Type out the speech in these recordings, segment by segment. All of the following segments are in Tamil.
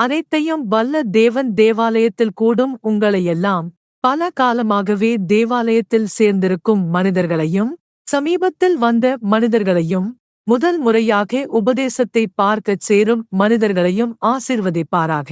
அனைத்தையும் வல்ல தேவன் தேவாலயத்தில் கூடும் உங்களையெல்லாம் பல காலமாகவே தேவாலயத்தில் சேர்ந்திருக்கும் மனிதர்களையும் சமீபத்தில் வந்த மனிதர்களையும் முதல் முறையாக உபதேசத்தை பார்க்கச் சேரும் மனிதர்களையும் ஆசீர்வதிப்பாராக.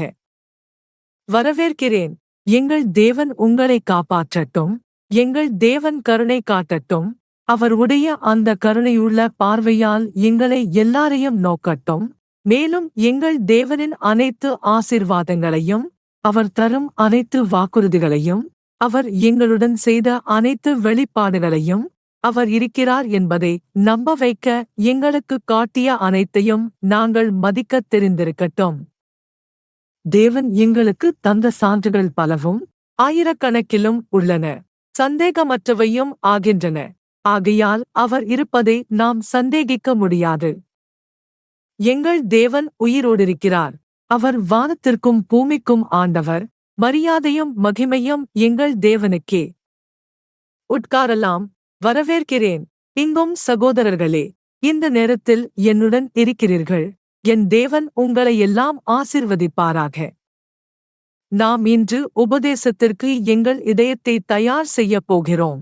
வரவேற்கிறேன். எங்கள் தேவன் உங்களை காப்பாற்றட்டும். எங்கள் தேவன் கருணை காட்டட்டும். அவருடைய அந்த கருணையுள்ள பார்வையால் எங்களை எல்லாரையும் நோக்கட்டும். மேலும் எங்கள் தேவனின் அனைத்து ஆசீர்வாதங்களையும் அவர் தரும் அனைத்து வாக்குறுதிகளையும் அவர் எங்களுடன் செய்த அனைத்து வெளிப்பாடுகளையும் அவர் இருக்கிறார் என்பதை நம்ப வைக்க எங்களுக்கு காட்டிய அனைத்தையும் நாங்கள் மதிக்கத் தெரிந்திருக்கட்டும். தேவன் எங்களுக்கு தந்த சான்றுகள் பலவும் ஆயிரக்கணக்கிலும் உள்ளன, சந்தேகமற்றவையும் ஆகின்றன. ஆகையால் அவர் இருப்பதை நாம் சந்தேகிக்க முடியாது. எங்கள் தேவன் உயிரோடிருக்கிறார். அவர் வானத்திற்கும் பூமிக்கும் ஆண்டவர். மரியாதையும் மகிமையும் எங்கள் தேவனுக்கே. உட்காரலாம். வரவேற்கிறேன். இங்கும் சகோதரர்களே, இந்த நேரத்தில் என்னுடன் இருக்கிறீர்கள். என் தேவன் உங்களை எல்லாம் ஆசீர்வதிப்பாராக. நாம் இன்று உபதேசத்திற்கு எங்கள் இதயத்தை தயார் செய்யப் போகிறோம்.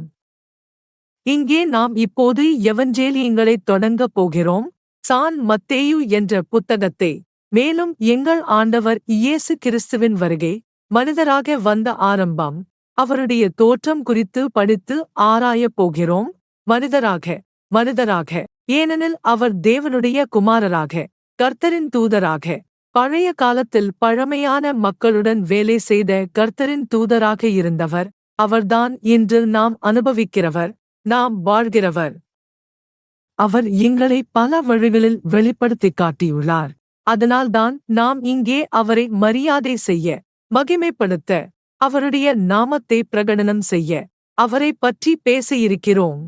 இங்கே நாம் இப்போது எவஞ்சேலியங்களைத் தொடங்கப் போகிறோம். சான் மத்தேயு என்ற புத்தகத்தை. மேலும் எங்கள் ஆண்டவர் இயேசு கிறிஸ்துவின் வருகை, மனிதராக வந்த ஆரம்பம், அவருடைய தோற்றம் குறித்து படித்து ஆராயப் போகிறோம். மனிதராக, ஏனெனில் அவர் தேவனுடைய குமாரராக, கர்த்தரின் தூதராக, பழைய காலத்தில் பழமையான மக்களுடன் வேலை செய்த கர்த்தரின் தூதராக இருந்தவர். அவர்தான் இன்று நாம் அனுபவிக்கிறவர், நாம் வாழ்கிறவர். அவர் எங்களை பல வழிகளில் வெளிப்படுத்திக் காட்டியுள்ளார். அதனால்தான் நாம் இங்கே அவரை மரியாதை செய்ய, மகிமைப்படுத்த, அவருடைய நாமத்தை பிரகடனம் செய்ய, அவரை பற்றி பேசியிருக்கிறோம்.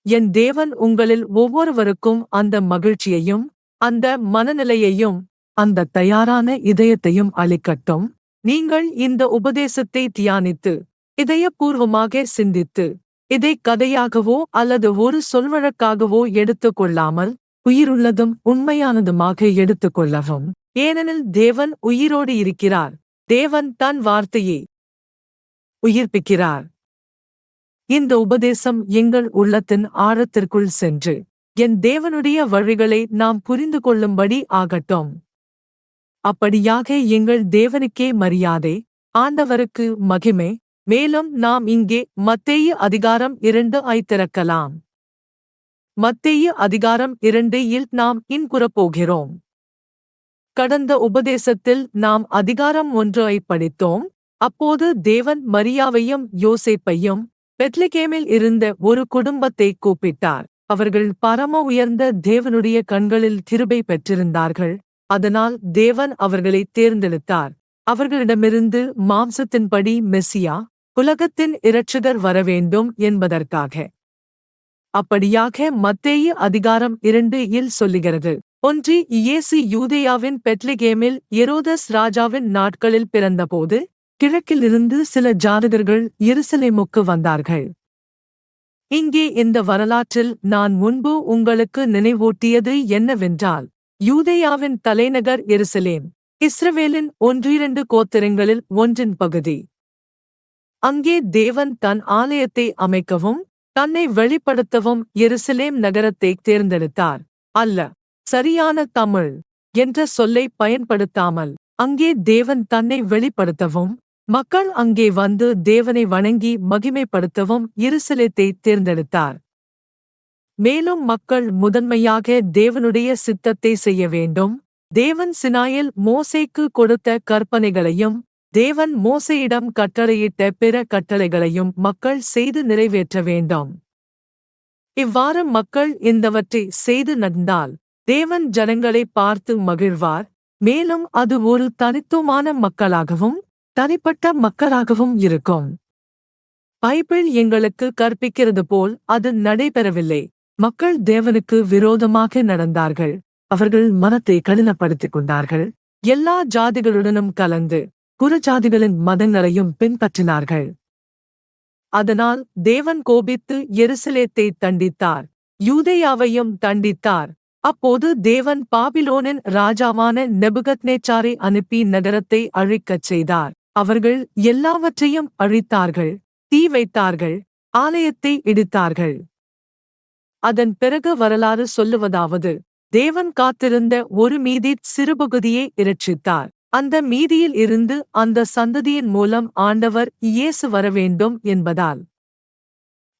என் தேவன் உங்களில் ஒவ்வொருவருக்கும் அந்த மகிழ்ச்சியையும் அந்த மனநிலையையும் அந்த தயாரான இதயத்தையும் அளிக்கட்டும். நீங்கள் இந்த உபதேசத்தை தியானித்து இதயபூர்வமாக சிந்தித்து இதை கதையாகவோ அல்லது ஒரு சொல்வழக்காகவோ எடுத்துக்கொள்ளாமல் உயிருள்ளதும் உண்மையானதுமாக எடுத்துக்கொள்ளவும். ஏனெனில் தேவன் உயிரோடு இருக்கிறார். தேவன் தன் வார்த்தையை உயிர்ப்பிக்கிறார். இந்த உபதேசம் எங்கள் உள்ளத்தின் ஆழத்திற்குள் சென்று என் தேவனுடைய வழிகளை நாம் புரிந்து கொள்ளும்படி ஆகட்டும். அப்படியாக எங்கள் தேவனுக்கே மரியாதை, ஆண்டவருக்கு மகிமை. மேலும் நாம் இங்கே மத்தேயு அதிகாரம் 2 திறக்கலாம். மத்தேயு அதிகாரம் 2 நாம் இன்குறப்போகிறோம். கடந்த உபதேசத்தில் நாம் அதிகாரம் 1 படித்தோம். அப்போது தேவன் மரியாவையும் யோசேப்பையும் பெத்லகேமில் இருந்த ஒரு குடும்பத்தை கூப்பிட்டார். அவர்கள் பரம உயர்ந்த தேவனுடைய கண்களில் கிருபை பெற்றிருந்தார்கள். அதனால் தேவன் அவர்களை தேர்ந்தெடுத்தார். அவர்களிடமிருந்து மாம்சத்தின்படி மெசியா, உலகத்தின் இரட்சகர் வரவேண்டும் என்பதற்காக. அப்படியாக மத்தேயு அதிகாரம் 2 சொல்லுகிறது. ஒன்று, இயேசு யூதேயாவின் பெத்லகேமில் எரோதஸ் ராஜாவின் நாட்களில் பிறந்தபோது கிழக்கிலிருந்து சில ஜாதகர்கள் எருசலேமுக்கு வந்தார்கள். இங்கே இந்த வரலாற்றில் நான் முன்பு உங்களுக்கு நினைவூட்டியது என்னவென்றால், யூதேயாவின் தலைநகர் எருசலேம் இஸ்ரவேலின் 1-2 கோத்திரங்களில் ஒன்றின் பகுதி. அங்கே தேவன் தன் ஆலயத்தை அமைக்கவும் தன்னை வெளிப்படுத்தவும் எருசலேம் நகரத்தை தேர்ந்தெடுத்தார். அல்ல, சரியான தமிழ் என்ற சொல்லை பயன்படுத்தாமல் அங்கே தேவன் தன்னை வெளிப்படுத்தவும் மக்கள் அங்கே வந்து தேவனை வணங்கி மகிமைப்படுத்தவும் எருசலேத்தை தேர்ந்தெடுத்தார். மேலும் மக்கள் முதன்மையாக தேவனுடைய சித்தத்தை செய்ய வேண்டும். தேவன் சினாயில் மோசேக்கு கொடுத்த கற்பனைகளையும் தேவன் மோசேயிடம் கட்டளையிட்ட பிற கட்டளைகளையும் மக்கள் செய்து நிறைவேற்ற வேண்டும். இவ்வாறு மக்கள் இந்தவற்றை செய்து நடந்தால் தேவன் ஜனங்களை பார்த்து மகிழ்வார். மேலும் அது ஒரு தனித்துவமான மக்களாகவும் தனிப்பட்ட மக்களாகவும் இருக்கும். பைபிள் எங்களுக்கு கற்பிக்கிறது போல் அது நடைபெறவில்லை. மக்கள் தேவனுக்கு விரோதமாக நடந்தார்கள். அவர்கள் மனத்தை கடினப்படுத்திக் கொண்டார்கள். எல்லா ஜாதிகளுடனும் கலந்து புறஜாதிகளின் மதங்களையும் பின்பற்றினார்கள். அதனால் தேவன் கோபித்து எருசலேத்தை தண்டித்தார், யூதேயாவையும் தண்டித்தார். அப்போது தேவன் பாபிலோனின் ராஜாவான நெபுகத்நேச்சாரை அனுப்பி நகரத்தை அழிக்கச் செய்தார். அவர்கள் எல்லாவற்றையும் அழித்தார்கள், தீ வைத்தார்கள், ஆலயத்தை இடித்தார்கள். அதன் பிறகு வரலாறு சொல்லுவதாவது, தேவன் காத்திருந்த ஒரு மீதி சிறுபகுதியை இரட்சித்தார். அந்த மீதியில் இருந்து அந்த சந்ததியின் மூலம் ஆண்டவர் இயேசு வரவேண்டும் என்பதால்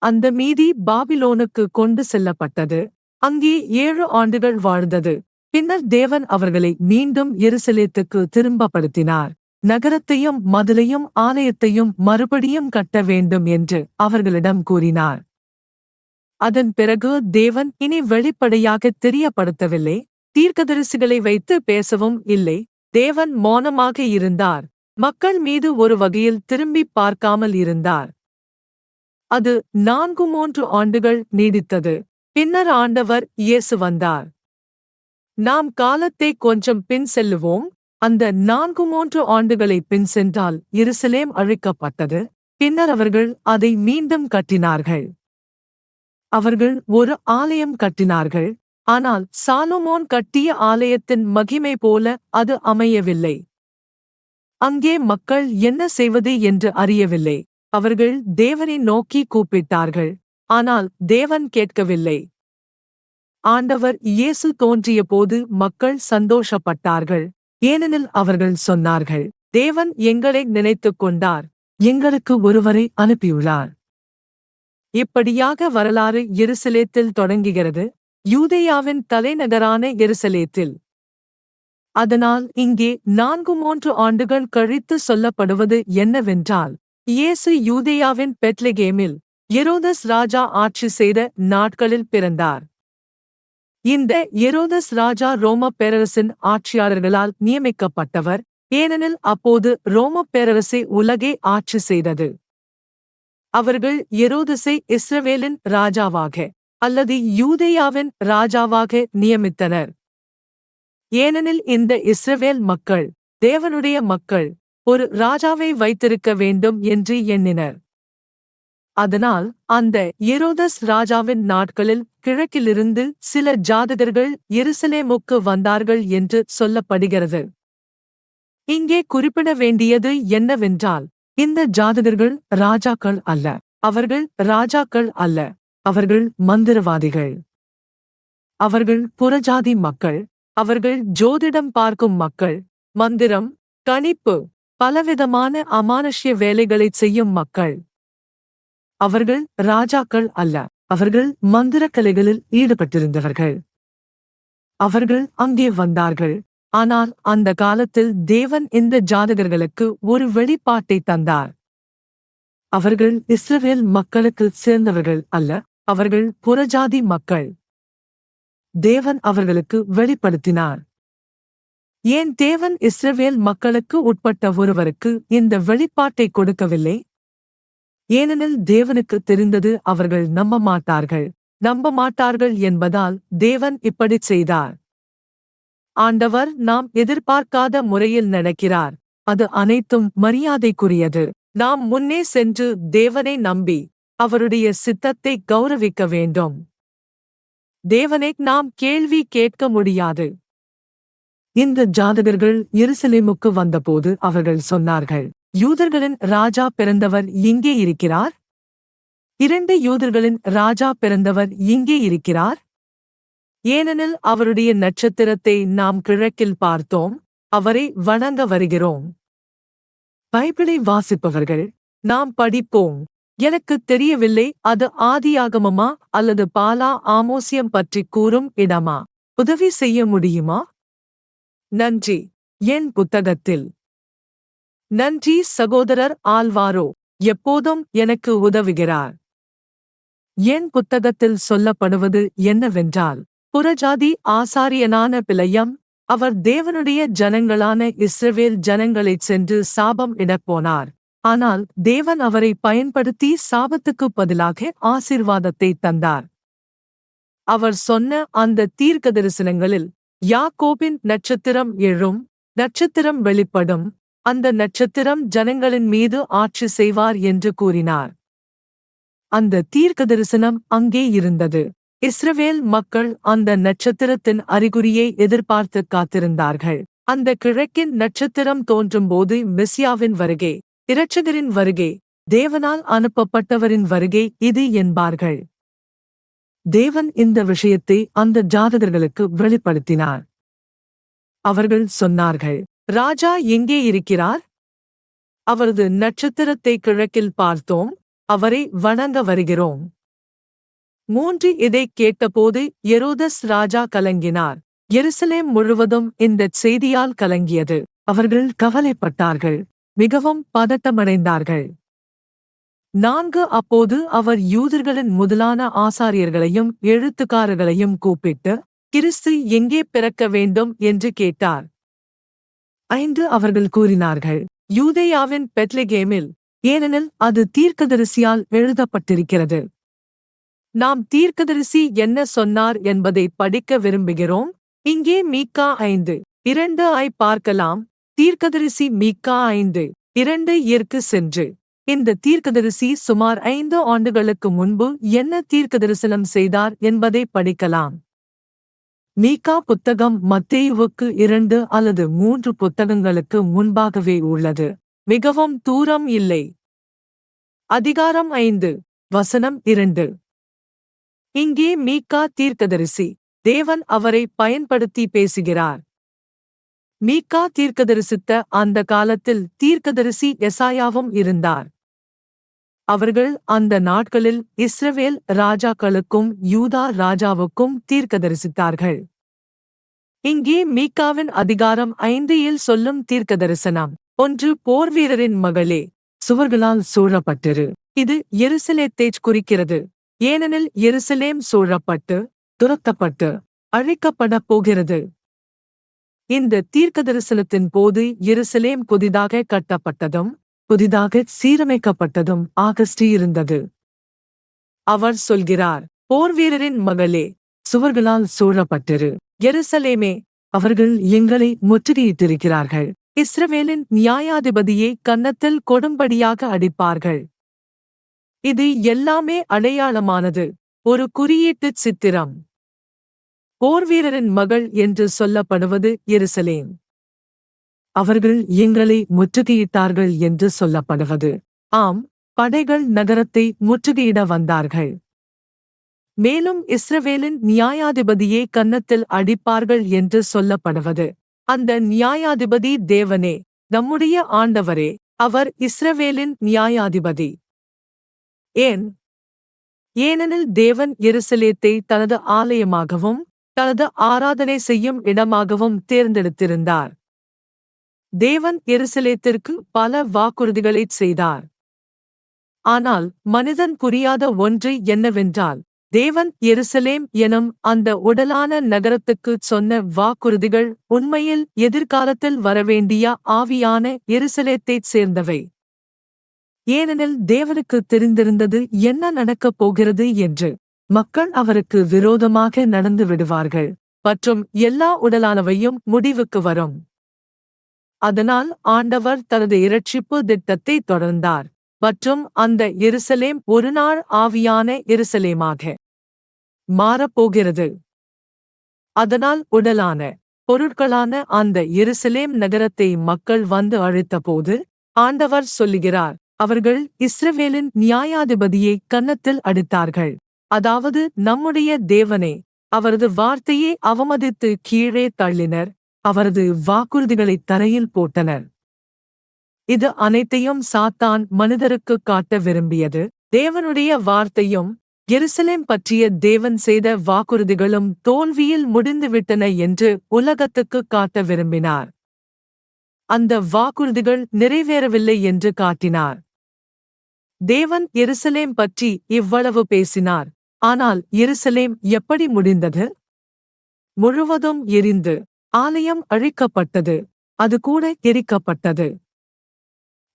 அந்த மீதி பாபிலோனுக்கு கொண்டு செல்லப்பட்டது. அங்கே 7 ஆண்டுகள் வாழ்ந்தது. பின்னர் தேவன் அவர்களை மீண்டும் எருசலேத்துக்கு திரும்பப்படுத்தினார். நகரத்தையும் மதிலையும் ஆலயத்தையும் மறுபடியும் கட்ட வேண்டும் என்று அவர்களிடம் கூறினார். அதன் பிறகு தேவன் இனி வெளிப்படையாக தெரியப்படுத்தவில்லை. தீர்க்கதரிசிகளை வைத்து பேசவும் இல்லை. தேவன் மௌனமாக இருந்தார். மக்கள் மீது ஒரு வகையில் திரும்பி பார்க்காமல் இருந்தார். அது 4-3 ஆண்டுகள் நீடித்தது. பின்னர் ஆண்டவர் இயேசு வந்தார். நாம் காலத்தை கொஞ்சம் பின் செல்லுவோம். அந்த 4-3 ஆண்டுகளை பின் சென்றால் எருசலேம் அழிக்கப்பட்டது. பின்னர் அவர்கள் அதை மீண்டும் கட்டினார்கள். அவர்கள் ஒரு ஆலயம் கட்டினார்கள். ஆனால் சாலமோன் கட்டிய ஆலயத்தின் மகிமை போல அது அமையவில்லை. அங்கே மக்கள் என்ன செய்வது என்று அறியவில்லை. அவர்கள் தேவனை நோக்கி கூப்பிட்டார்கள். ஆனால் தேவன் கேட்கவில்லை. ஆண்டவர் இயேசு தோன்றிய போது மக்கள் சந்தோஷப்பட்டார்கள். ஏனெனில் அவர்கள் சொன்னார்கள், தேவன் எங்களை நினைத்துக் கொண்டார், எங்களுக்கு ஒருவரை அனுப்பியுள்ளார். இப்படியாக வரலாறு எருசலேத்தில் தொடங்குகிறது, யூதேயாவின் தலைநகரான எருசலேத்தில். அதனால் இங்கே 4-3 ஆண்டுகள் கழித்து சொல்லப்படுவது என்னவென்றால், இயேசு யூதேயாவின் பெத்லெகேமில் எரோதஸ் ராஜா ஆட்சி செய்த நாட்களில் பிறந்தார். இந்த எரோதஸ் ராஜா ரோமப் பேரரசின் ஆட்சியாளர்களால் நியமிக்கப்பட்டவர். ஏனெனில் அப்போது ரோமப் பேரரசை உலகே ஆட்சி செய்தது. அவர்கள் எரோதஸை இஸ்ரவேலின் ராஜாவாக அல்லது யூதேயாவின் ராஜாவாக நியமித்தனர். ஏனெனில் இந்த இஸ்ரவேல் மக்கள், தேவனுடைய மக்கள், ஒரு ராஜாவை வைத்திருக்க வேண்டும் என்று எண்ணினர். அதனால் அந்த எரோதஸ் ராஜாவின் நாட்களில் கிழக்கிலிருந்து சில ஜாதகர்கள் எருசலேமுக்கு வந்தார்கள் என்று சொல்லப்படுகிறது. இங்கே குறிப்பிட வேண்டியது என்னவென்றால், இந்த ஜாதகர்கள் ராஜாக்கள் அல்ல. அவர்கள் ராஜாக்கள் அல்ல. அவர்கள் மந்திரவாதிகள். அவர்கள் புறஜாதி மக்கள். அவர்கள் ஜோதிடம் பார்க்கும் மக்கள். மந்திரம், கணிப்பு, பலவிதமான அமானுஷ்ய வேலைகளைச் செய்யும் மக்கள். அவர்கள் ராஜாக்கள் அல்ல. அவர்கள் மந்திரக்கலைகளில் ஈடுபட்டிருந்தவர்கள். அவர்கள் அங்கே வந்தார்கள். ஆனால் அந்த காலத்தில் தேவன் இந்த ஜாதகர்களுக்கு ஒரு வெளிப்பாட்டை தந்தார். அவர்கள் இஸ்ரவேல் மக்களுக்கு சேர்ந்தவர்கள் அல்ல. அவர்கள் புறஜாதி மக்கள். தேவன் அவர்களுக்கு வெளிப்படுத்தினார். ஏன் தேவன் இஸ்ரவேல் மக்களுக்கு உட்பட்ட ஒருவருக்கு இந்த வெளிப்பாட்டை கொடுக்கவில்லை? ஏனெனில் தேவனுக்கு தெரிந்தது அவர்கள் நம்ப மாட்டார்கள் என்பதால் தேவன் இப்படிச் செய்தார். ஆண்டவர் நாம் எதிர்பார்க்காத முறையில் நடக்கிறார். அது அனைத்தும் மரியாதைக்குரியது. நாம் முன்னே சென்று தேவனை நம்பி அவருடைய சித்தத்தை கௌரவிக்க வேண்டும். தேவனை நாம் கேள்வி கேட்க முடியாது. இந்த ஜாதகர்கள் எருசலேமுக்கு வந்தபோது அவர்கள் சொன்னார்கள், யூதர்களின் ராஜா பிறந்தவர் எங்கே இருக்கிறார்? 2 யூதர்களின் ராஜா பிறந்தவர் எங்கே இருக்கிறார்? ஏனெனில் அவருடைய நட்சத்திரத்தை நாம் கிழக்கில் பார்த்தோம், அவரை வணங்க வருகிறோம். பைபிளை வாசிப்பவர்கள், நாம் படிப்போம். எனக்கு தெரியவில்லை, அது ஆதியாகமமா அல்லது பாலா ஆமோசியம் பற்றி கூறும் இடமா? உதவி செய்ய முடியுமா? நன்றி. என் புத்தகத்தில். நன்றி சகோதரர் ஆல்வாரோ, எப்போதும் எனக்கு உதவுகிறார். என் புத்தகத்தில் சொல்லப்படுவது என்னவென்றால், புறஜாதி ஆசாரியனான பிலையம், அவர் தேவனுடைய ஜனங்களான இஸ்ரவேல் ஜனங்களைச் சென்று சாபம் இடப்போனார். ஆனால் தேவன் அவரை பயன்படுத்தி சாபத்துக்குப் பதிலாக ஆசீர்வாதத்தை தந்தார். அவர் சொன்ன அந்த தீர்க்கதரிசனங்களில், யாக்கோபின் நட்சத்திரம் எழும், நட்சத்திரம் வெளிப்படும், அந்த நட்சத்திரம் ஜனங்களின் மீது ஆட்சி செய்வார் என்று கூறினார். அந்த தீர்க்கதரிசனம் அங்கே இருந்தது. இஸ்ரவேல் மக்கள் அந்த நட்சத்திரத்தின் அறிகுறியை எதிர்பார்த்து காத்திருந்தார்கள். அந்த கிழக்கின் நட்சத்திரம் தோன்றும்போது மெசியாவின் வருகை, இரட்சகரின் வருகை, தேவனால் அனுப்பப்பட்டவரின் வருகை இது என்பார்கள். தேவன் இந்த விஷயத்தை அந்த ஜாதகர்களுக்கு வெளிப்படுத்தினார். அவர்கள் சொன்னார்கள், ராஜா எங்கே இருக்கிறார்? அவரது நட்சத்திரத்தை கிழக்கில் பார்த்தோம், அவரை வணங்க வருகிறோம். 3 இதைக் கேட்டபோது எரோதஸ் ராஜா கலங்கினார். எருசலேம் முழுவதும் இந்தச் செய்தியால் கலங்கியது. அவர்கள் கவலைப்பட்டார்கள், மிகவும் பதட்டமடைந்தார்கள். 4 அப்போது அவர் யூதர்களின் முதலான ஆசாரியர்களையும் எழுத்துக்காரர்களையும் கூப்பிட்டு, கிறிஸ்து எங்கே பிறக்க வேண்டும் என்று கேட்டார். 5 அவர்கள் கூறினார்கள், யூதேயாவின் பெத்லெகேமில், ஏனெனில் அது தீர்க்கதரிசியால் எழுதப்பட்டிருக்கிறது. நாம் தீர்க்கதரிசி என்ன சொன்னார் என்பதை படிக்க விரும்புகிறோம். இங்கே மீகா 5:2 ஐ பார்க்கலாம். தீர்க்கதரிசி மீகா 5:2 சென்று, இந்த தீர்க்கதரிசி சுமார் 5 ஆண்டுகளுக்கு முன்பு என்ன தீர்க்கதரிசனம் செய்தார் என்பதை படிக்கலாம். மீகா புத்தகம் மத்தேயுவுக்கு 2 அல்லது 3 புத்தகங்களுக்கு முன்பாகவே உள்ளது. மிகவும் தூரம் இல்லை. அதிகாரம் 5 வசனம் 2. இங்கே மீகா தீர்க்கதரிசி, தேவன் அவரை பயன்படுத்தி பேசுகிறார். மீகா தீர்க்கதரிசித்த அந்த காலத்தில் தீர்க்கதரிசி எசாயாவும் இருந்தார். அவர்கள் அந்த நாட்களில் இஸ்ரவேல் ராஜாக்களுக்கும் யூதா ராஜாவுக்கும் தீர்க்கதரிசித்தார்கள். இங்கே மீகாவின் அதிகாரம் 5 சொல்லும் தீர்க்கதரிசனம். 1 போர்வீரரின் மகளே, சுவர்களால் சூழப்பட்டிரு. இது எருசலேத்தைச் குறிக்கிறது. ஏனெனில் எருசலேம் சூழப்பட்டு, துரத்தப்பட்டு, அழிக்கப்படப் போகிறது. இந்த தீர்க்கதரிசனத்தின் போது எருசலேம் புதிதாக கட்டப்பட்டதும், புதிதாக சீரமைக்கப்பட்டதும் ஆகஸ்டி இருந்தது. அவர் சொல்கிறார், போர்வீரரின் மகளே, சுவர்களால் சூழப்பட்டிரு. எருசலேமே, அவர்கள் எங்களை முற்றுகையிட்டிருக்கிறார்கள். இஸ்ரவேலின் நியாயாதிபதியை கன்னத்தில் கொடும்படியாக அடிப்பார்கள். இது எல்லாமே அடையாளமானது, ஒரு குறியீட்டுச் சித்திரம். போர்வீரரின் மகள் என்று சொல்லப்படுவது எருசலேம். அவர்கள் எங்களை முற்றுகையிட்டார்கள் என்று சொல்லப்படுவது, ஆம், படைகள் நகரத்தை முற்றுகையிட வந்தார்கள். மேலும் இஸ்ரவேலின் நியாயாதிபதியை கன்னத்தில் அடிப்பார்கள் என்று சொல்லப்படுவது, அந்த நியாயாதிபதி தேவனே, நம்முடைய ஆண்டவரே, அவர் இஸ்ரவேலின் நியாயாதிபதி. ஏனெனில் தேவன் எருசலேத்தை தனது ஆலயமாகவும் தனது ஆராதனை செய்யும் இடமாகவும் தேர்ந்தெடுத்திருந்தார். தேவன் எருசலேத்திற்கு பல வாக்குறுதிகளைச் செய்தார். ஆனால் மனிதன் புரியாத ஒன்று என்னவென்றால், தேவன் எருசலேம் எனும் அந்த உடலான நகரத்துக்குச் சொன்ன வாக்குறுதிகள் உண்மையில் எதிர்காலத்தில் வரவேண்டிய ஆவியான எருசலேத்தைச் சேர்ந்தவை. ஏனெனில் தேவனுக்கு தெரிந்திருந்தது என்ன நடக்கப் போகிறது என்று. மக்கள் அவருக்கு விரோதமாக நடந்து விடுவார்கள் மற்றும் எல்லா உடலானவையும் முடிவுக்கு வரும். அதனால் ஆண்டவர் தனது இரட்சிப்பு திட்டத்தை தொடர்ந்தார் மற்றும் அந்த எருசலேம் ஒருநாள் ஆவியான எருசலேமாக மாறப்போகிறது. அதனால் உடலான பொருட்களான அந்த எருசலேம் நகரத்தை மக்கள் வந்து அழைத்தபோது ஆண்டவர் சொல்லுகிறார், அவர்கள் இஸ்ரவேலின் நியாயாதிபதியை கன்னத்தில் அடித்தார்கள். அதாவது நம்முடைய தேவனே, அவரது வார்த்தையை அவமதித்து கீழே தள்ளினர், அவரது வாக்குறுதிகளைத் தரையில் போட்டனர். இது அனைத்தையும் சாத்தான் மனிதருக்கு காட்ட விரும்பியது. தேவனுடைய வார்த்தையும் எருசலேம் பற்றிய தேவன் செய்த வாக்குறுதிகளும் தோல்வியில் முடிந்துவிட்டன என்று உலகத்துக்கு காட்ட விரும்பினார். அந்த வாக்குறுதிகள் நிறைவேறவில்லை என்று காட்டினார். தேவன் எருசலேம் பற்றி இவ்வளவு பேசினார், ஆனால் எருசலேம் எப்படி முடிந்தது? முழுவதும் எரிந்து ஆலயம் அழிக்கப்பட்டது, அது கூட எரிக்கப்பட்டது.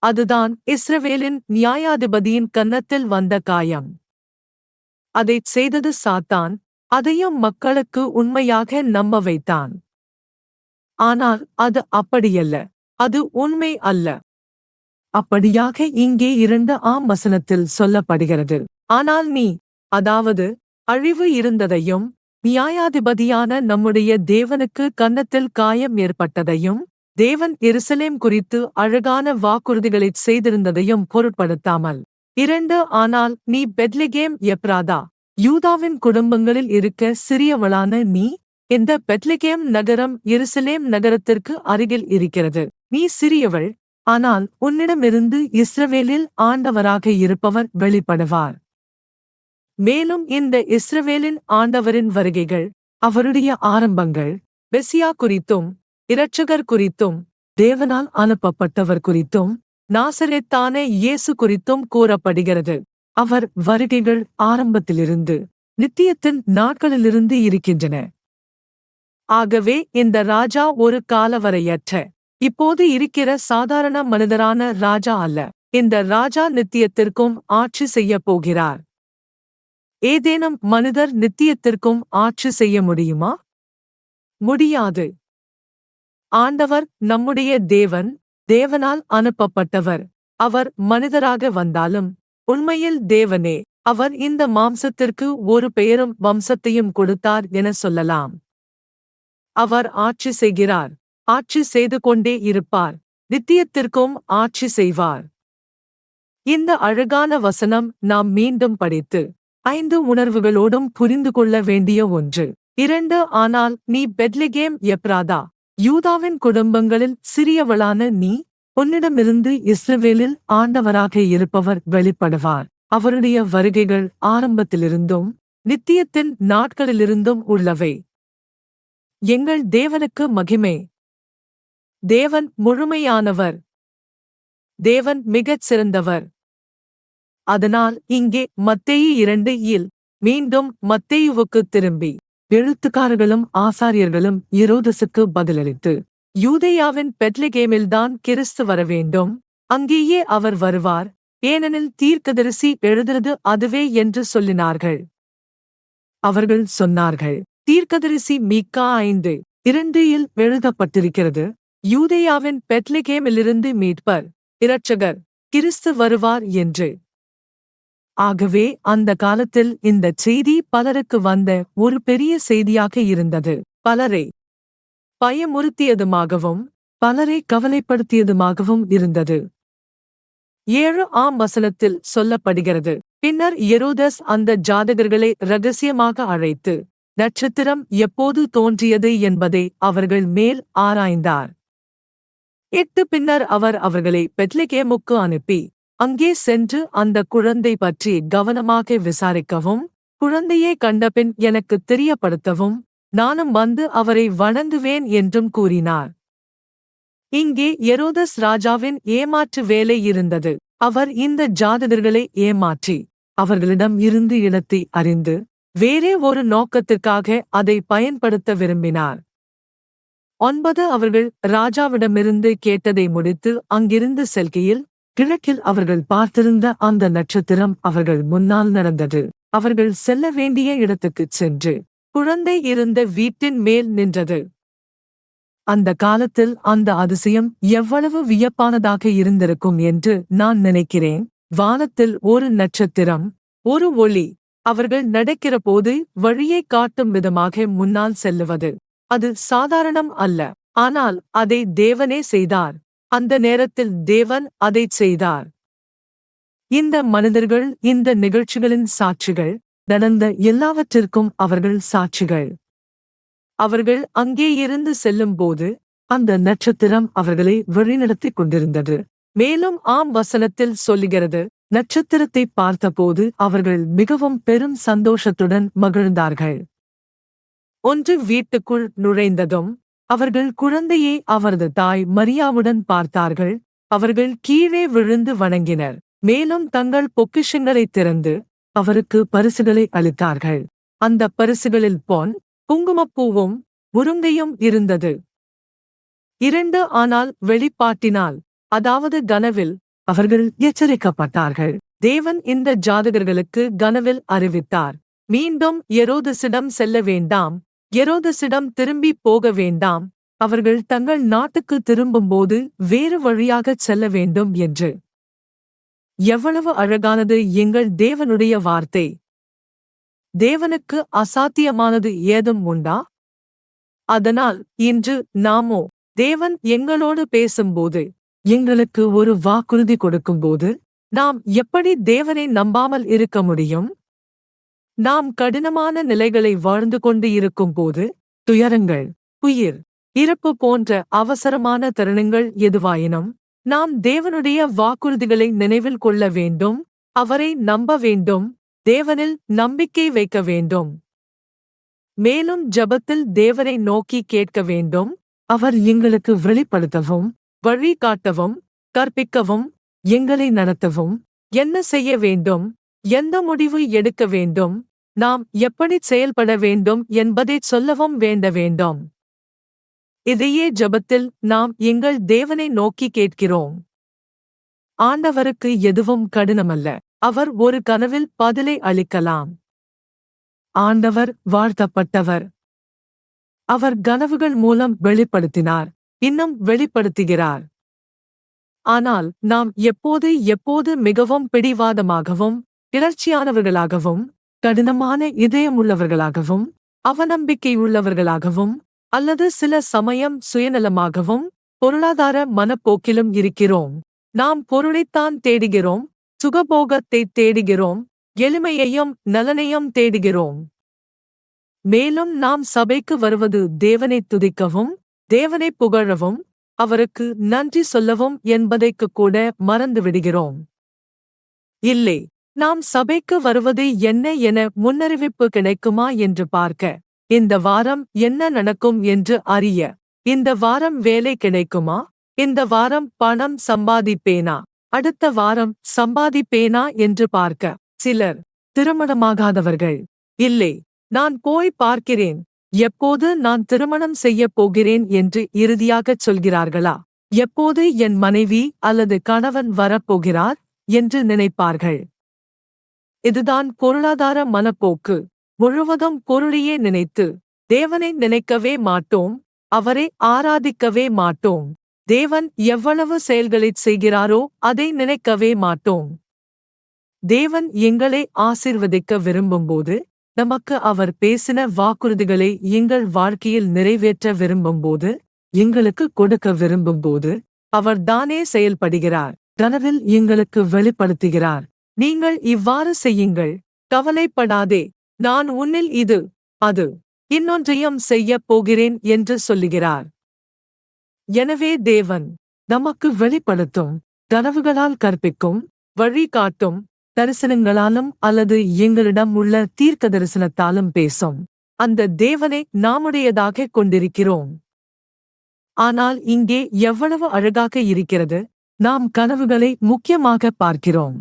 அதுதான் இஸ்ரவேலின் நியாயாதிபதியின் கன்னத்தில் வந்த காயம். அதைச் செய்தது சாத்தான், அதையும் மக்களுக்கு உண்மையாக நம்ப வைத்தான். ஆனால் அது அப்படியல்ல, அது உண்மை அல்ல. அப்படியாக இங்கே 2ஆம் வசனத்தில் சொல்லப்படுகிறது. ஆனால் நீ, அதாவது அழிவு இருந்ததையும் நியாயாதிபதியான நம்முடைய தேவனுக்கு கன்னத்தில் காயம் ஏற்பட்டதையும் தேவன் எருசலேம் குறித்து அழகான வாக்குறுதிகளைச் செய்திருந்ததையும் பொருட்படுத்தாமல் 2 ஆனால் நீ பெத்லெகேம் எப்ராதா யூதாவின் குடும்பங்களில் இருக்க சிறியவளான நீ இந்த பெத்லெகேம் நகரம் எருசலேம் நகரத்திற்கு அருகில் இருக்கிறது. நீ சிறியவள், ஆனால் உன்னிடமிருந்து இஸ்ரவேலில் ஆண்டவராக இருப்பவர் வெளிப்படுவார். மேலும் இந்த இஸ்ரவேலின் ஆண்டவரின் வருகைகள், அவருடைய ஆரம்பங்கள், மெசியா குறித்தும் இரட்சகர் குறித்தும் தேவனால் அனுப்பப்பட்டவர் குறித்தும் நாசரேத்தான இயேசு குறித்தும் கூறப்படுகிறது. அவர் வருகைகள் ஆரம்பத்திலிருந்து நித்தியத்தின் நாட்களிலிருந்து இருக்கின்றன. ஆகவே இந்த ராஜா ஒரு காலவரையற்ற இப்போது இருக்கிற சாதாரண மனிதரான ராஜா அல்ல. இந்த ராஜா நித்தியத்திற்கும் ஆட்சி செய்யப் போகிறார். ஏதேனும் மனிதர் நித்தியத்திற்கும் ஆட்சி செய்ய முடியுமா? முடியாது. ஆண்டவர் நம்முடைய தேவன், தேவனால் அனுப்பப்பட்டவர். அவர் மனிதராக வந்தாலும் உண்மையில் தேவனே. அவர் இந்த மாம்சத்திற்கு ஒரு பெயரும் வம்சத்தையும் கொடுத்தார் என சொல்லலாம். அவர் ஆட்சி செய்கிறார், ஆட்சி செய்து கொண்டே இருப்பார், நித்தியத்திற்கும் ஆட்சி செய்வார். இந்த அழகான வசனம் நாம் மீண்டும் படித்து 5 உணர்வுகளோடும் புரிந்து கொள்ள வேண்டிய ஒன்று. 2 ஆனால் நீ பெத்லெகேம் எப்ராதா யூதாவின் குடும்பங்களில் சிறியவளான நீ உன்னிடமிருந்து இஸ்ரவேலில் ஆண்டவராக இருப்பவர் வெளிப்படுவார். அவருடைய வருகைகள் ஆரம்பத்திலிருந்தும் நித்தியத்தின் நாட்களிலிருந்தும் உள்ளவை. எங்கள் தேவனுக்கு மகிமை. தேவன் முழுமையானவர். தேவன் மிகச் சிறந்தவர். அதனால் இங்கே மத்தேயு 2 மீண்டும் மத்தேயுவுக்குத் திரும்பி எழுத்துக்காரர்களும் ஆசாரியர்களும் ஏரோதசுக்கு பதிலளித்து, யூதேயாவின் பெத்லெகேமில்தான் கிறிஸ்து வரவேண்டும், அங்கேயே அவர் வருவார், ஏனெனில் தீர்க்கதரிசி எழுதுறது அதுவே என்று சொல்லினார்கள். அவர்கள் சொன்னார்கள், தீர்க்கதரிசி மீகா 5:2 எழுதப்பட்டிருக்கிறது, யூதேயாவின் பெத்லெகேமிலிருந்து மீட்பர், இரட்சகர், கிறிஸ்து வருவார் என்று. ஆகவே அந்த காலத்தில் இந்தச் செய்தி பலருக்கு வந்த ஒரு பெரிய செய்தியாக இருந்தது. பலரை பயமுறுத்தியதுமாகவும் பலரை கவலைப்படுத்தியதுமாகவும் இருந்தது. 7ஆம் வசனத்தில் சொல்லப்படுகிறது, பின்னர் ஏரோதஸ் அந்த ஜாதகர்களை இரகசியமாக அழைத்து நட்சத்திரம் எப்போது தோன்றியது என்பதை அவர்கள் மேல் ஆராய்ந்தார். 8 பின்னர் அவர் அவர்களை பெத்லெகேமுக்கு அனுப்பி அங்கே சென்று அந்த குழந்தை பற்றி கவனமாக விசாரிக்கவும், குழந்தையை கண்டபின் எனக்குத் தெரியப்படுத்தவும், நானும் வந்து அவரை வணங்குவேன் என்றும் கூறினார். இங்கே ஏரோதஸ் ராஜாவின் ஏமாற்று வேலை இருந்தது. அவர் இந்த ஜாதகர்களை ஏமாற்றி அவர்களிடம் இருந்து இடத்தை அறிந்து வேறே ஒரு நோக்கத்திற்காக அதை பயன்படுத்த விரும்பினார். 9 அவர்கள் ராஜாவிடமிருந்து கேட்டதை முடித்து அங்கிருந்து செல்கையில் கிழக்கில் அவர்கள் பார்த்திருந்த அந்த நட்சத்திரம் அவர்கள் முன்னால் நடந்தது. அவர்கள் செல்ல வேண்டிய இடத்துக்குச் சென்று குழந்தை இருந்த வீட்டின் மேல் நின்றது. அந்த காலத்தில் அந்த அதிசயம் எவ்வளவு வியப்பானதாக இருந்திருக்கும் என்று நான் நினைக்கிறேன். வானத்தில் ஒரு நட்சத்திரம், ஒரு ஒளி, அவர்கள் நடக்கிறபோது வழியைக் காட்டும் விதமாக முன்னால் செல்லுவது. அது சாதாரணம் அல்ல, ஆனால் அதை தேவனே செய்தார். அந்த நேரத்தில் தேவன் அதைச் செய்தார். இந்த மனிதர்கள் இந்த நிகழ்ச்சிகளின் சாட்சிகள், நடந்த எல்லாவற்றிற்கும் அவர்கள் சாட்சிகள். அவர்கள் அங்கே இருந்து செல்லும்போது அந்த நட்சத்திரம் அவர்களை வழிநடத்திக் கொண்டிருந்தது. மேலும் ஆம் வசனத்தில் சொல்லுகிறது, நட்சத்திரத்தை பார்த்தபோது அவர்கள் மிகவும் பெரும் சந்தோஷத்துடன் மகிழ்ந்தார்கள். ஒன்று வீட்டுக்குள் நுழைந்ததும் அவர்கள் குழந்தையை அவரது தாய் மரியாவுடன் பார்த்தார்கள். அவர்கள் கீழே விழுந்து வணங்கினர். மேலும் தங்கள் பொக்கிஷங்களைத் திறந்து அவருக்கு பரிசுகளை அளித்தார்கள். அந்த பரிசுகளில் பொன், குங்குமப்பூவும் முருங்கையும் இருந்தது. 2 ஆனால் வெளிப்பாட்டினால், அதாவது கனவில் அவர்கள் எச்சரிக்கப்பட்டார்கள். தேவன் இந்த ஜாதகர்களுக்கு கனவில் அறிவித்தார், மீண்டும் ஏரோதசிடம் செல்ல வேண்டாம், ஏரோதசிடம் திரும்பி போக வேண்டாம், அவர்கள் தங்கள் நாட்டுக்கு திரும்பும்போது வேறு வழியாகச் செல்ல வேண்டும் என்று. எவ்வளவு அழகானது எங்கள் தேவனுடைய வார்த்தை! தேவனுக்கு அசாத்தியமானது ஏதும் உண்டா? அதனால் இன்று நாமோ தேவன் எங்களோடு பேசும்போது, எங்களுக்கு ஒரு வாக்குறுதி கொடுக்கும்போது, நாம் எப்படி தேவனை நம்பாமல் இருக்க முடியும்? நாம் கடினமான நிலைகளை வாழ்ந்து கொண்டு இருக்கும்போது, துயரங்கள், உயிர், இறப்பு போன்ற அவசரமான தருணங்கள் எதுவாயினும், நாம் தேவனுடைய வாக்குறுதிகளை நினைவில் கொள்ள வேண்டும், அவரை நம்ப வேண்டும், தேவனில் நம்பிக்கை வைக்க வேண்டும். மேலும் ஜெபத்தில் தேவனை நோக்கி கேட்க வேண்டும், அவர் எங்களுக்கு வெளிப்படுத்தவும், வழிகாட்டவும், கற்பிக்கவும், எங்களை நடத்தவும், என்ன செய்ய வேண்டும், எந்த முடிவு எடுக்க வேண்டும், நாம் எப்படி செயல்பட வேண்டும் என்பதைச் சொல்லவும் வேண்ட வேண்டும். இதையே ஜெபத்தில் நாம் எங்கள் தேவனை நோக்கி கேட்கிறோம். ஆண்டவருக்கு எதுவும் கடினமல்ல. அவர் ஒரு கனவில் பதிலை அளிக்கலாம். ஆண்டவர் வாழ்த்தப்பட்டவர். அவர் கனவுகள் மூலம் வெளிப்படுத்தினார், இன்னும் வெளிப்படுத்துகிறார். ஆனால் நாம் எப்போது மிகவும் பிடிவாதமாகவும், கிளர்ச்சியானவர்களாகவும், கடினமான இதயமுள்ளவர்களாகவும், அவநம்பிக்கையுள்ளவர்களாகவும், அல்லது சில சமயம் சுயநலமாகவும், பொருளாதார மனப்போக்கிலும் இருக்கிறோம். நாம் பொருளைத்தான் தேடுகிறோம், சுகபோகத்தை தேடுகிறோம், எளிமையையும் நலனையும் தேடுகிறோம். மேலும் நாம் சபைக்கு வருவது தேவனை துதிக்கவும், தேவனை புகழவும், அவருக்கு நன்றி சொல்லவும் என்பதைக்கு கூட மறந்துவிடுகிறோம். இல்லை, நாம் சபைக்கு வருவது என்ன என முன்னறிவிப்பு கிடைக்குமா என்று பார்க்க, இந்த வாரம் என்ன நடக்கும் என்று அறிய, இந்த வாரம் வேலை கிடைக்குமா, இந்த வாரம் பணம் சம்பாதிப்பேனா, அடுத்த வாரம் சம்பாதிப்பேனா என்று பார்க்க. சிலர் திருமணமாகாதவர்கள், இல்லை, நான் போய் பார்க்கிறேன், எப்போது நான் திருமணம் செய்யப் போகிறேன் என்று இறுதியாகச் சொல்கிறார்களா, எப்போது என் மனைவி அல்லது கணவன் வரப்போகிறார் என்று நினைப்பார்கள். இதுதான் பொருளாதார மனப்போக்கு. முழுவதும் பொருளையே நினைத்து, தேவனை நினைக்கவே மாட்டோம், அவரை ஆராதிக்கவே மாட்டோம். தேவன் எவ்வளவு செயல்களைச் செய்கிறாரோ அதை நினைக்கவே மாட்டோம். தேவன் எங்களை ஆசீர்வதிக்க விரும்பும்போது, நமக்கு அவர் பேசின வாக்குறுதிகளை எங்கள் வாழ்க்கையில் நிறைவேற்ற விரும்பும்போது, எங்களுக்கு கொடுக்க விரும்பும்போது, அவர் தானே செயல்படுகிறார். கனவில் எங்களுக்கு வெளிப்படுத்துகிறார். நீங்கள் இவ்வாறு செய்யுங்கள், கவலைப்படாதே, நான் உன்னில் இது, அது, இன்னொன்றையும் செய்யப் போகிறேன் என்று சொல்லுகிறார். எனவே தேவன் நமக்கு வெளிப்படுத்தும், கனவுகளால் கற்பிக்கும், வழிகாட்டும், தரிசனங்களாலும் அல்லது எங்களிடம் உள்ள தீர்க்க தரிசனத்தாலும் பேசும் அந்த தேவனை நாமுடையதாகக் கொண்டிருக்கிறோம். ஆனால் இங்கே எவ்வளவு அழகாக இருக்கிறது, நாம் கனவுகளை முக்கியமாக பார்க்கிறோம்.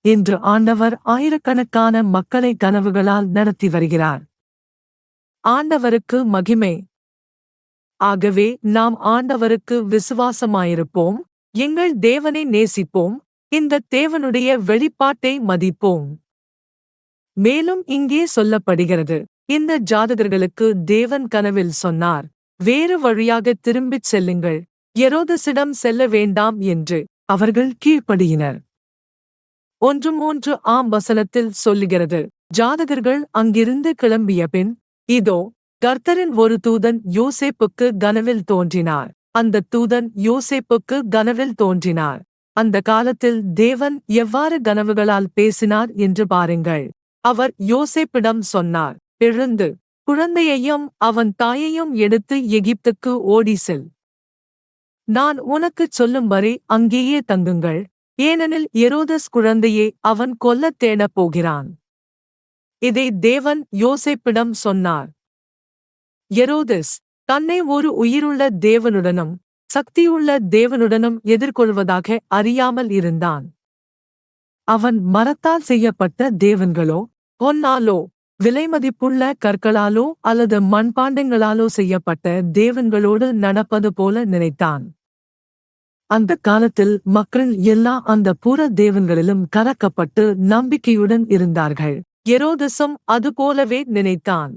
இன்று ஆண்டவர் ஆயிரக்கணக்கான மக்களை கனவுகளால் நடத்தி வருகிறார். ஆண்டவருக்கு மகிமை. ஆகவே நாம் ஆண்டவருக்கு விசுவாசமாயிருப்போம், எங்கள் தேவனை நேசிப்போம், இந்த தேவனுடைய வெளிப்பாட்டை மதிப்போம். மேலும் இங்கே சொல்லப்படுகிறது, இந்த ஜாதகர்களுக்கு தேவன் கனவில் சொன்னார், வேறு வழியாக திரும்பிச் செல்லுங்கள், எரோதசிடம் செல்ல வேண்டாம் என்று. அவர்கள் கீழ்ப்படியினர். 1:3 வசனத்தில் சொல்லுகிறது, ஜாதகர்கள் அங்கிருந்து கிளம்பிய பின், இதோ கர்த்தரின் ஒரு தூதன் யோசேப்புக்கு கனவில் தோன்றினார். அந்த தூதன் யோசேப்புக்கு கனவில் தோன்றினார். அந்த காலத்தில் தேவன் எவ்வாறு கனவுகளால் பேசினார் என்று பாருங்கள். அவர் யோசேப்பிடம் சொன்னார், எழுந்து, குழந்தையையும் அவன் தாயையும் எடுத்து எகிப்துக்கு ஓடி செல். நான் உனக்குச் சொல்லும் வரை அங்கேயே தங்குங்கள், ஏனெனில் எரோதஸ் குழந்தையை அவன் கொல்லத் தேடப் போகிறான். இதை தேவன் யோசேப்பிடம் சொன்னார். எரோதஸ் தன்னை ஒரு உயிருள்ள தேவனுடனும் சக்தியுள்ள தேவனுடனும் எதிர்கொள்வதாக அறியாமல் இருந்தான். அவன் மரத்தால் செய்யப்பட்ட தேவன்களோ, பொன்னாலோ, விலைமதிப்புள்ள கற்களாலோ அல்லது மண்பாண்டங்களாலோ செய்யப்பட்ட தேவன்களோடு நடப்பது போல நினைத்தான். அந்த காலத்தில் மக்கள் எல்லா அந்த புற தேவன்களிலும் கலக்கப்பட்டு நம்பிக்கையுடன் இருந்தார்கள். எரோதசும் அதுபோலவே நினைத்தான்.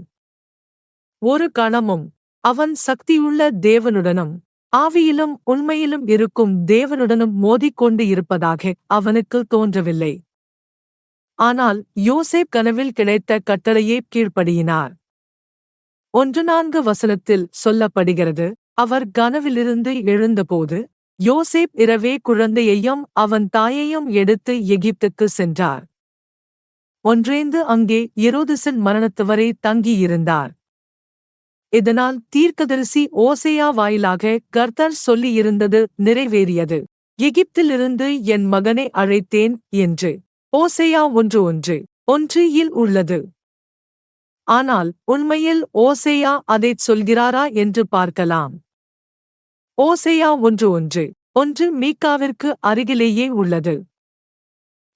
ஒரு கணமும் அவன் சக்தியுள்ள தேவனுடனும் ஆவியிலும் உண்மையிலும் இருக்கும் தேவனுடனும் மோதிக்கொண்டு இருப்பதாக அவனுக்கு தோன்றவில்லை. ஆனால் யோசேப் கனவில் கிடைத்த கட்டளையே கீழ்ப்படியினார். 1:4 சொல்லப்படுகிறது, அவர் கனவிலிருந்து எழுந்தபோது யோசேப் இரவே குழந்தையையும் அவன் தாயையும் எடுத்து எகிப்துக்கு சென்றார். 1 அங்கே எரோதுசின் மரணத்துவரை தங்கியிருந்தார். இதனால் தீர்க்கதரிசி ஓசேயா வாயிலாக கர்த்தர் சொல்லியிருந்தது நிறைவேறியது. எகிப்திலிருந்து என் மகனை அழைத்தேன் என்று. ஓசேயா 1:1 உள்ளது. ஆனால் உண்மையில் ஓசேயா அதைச் சொல்கிறாரா என்று பார்க்கலாம். ஓசேயா 1:1 மீகாவிற்கு அருகிலேயே உள்ளது.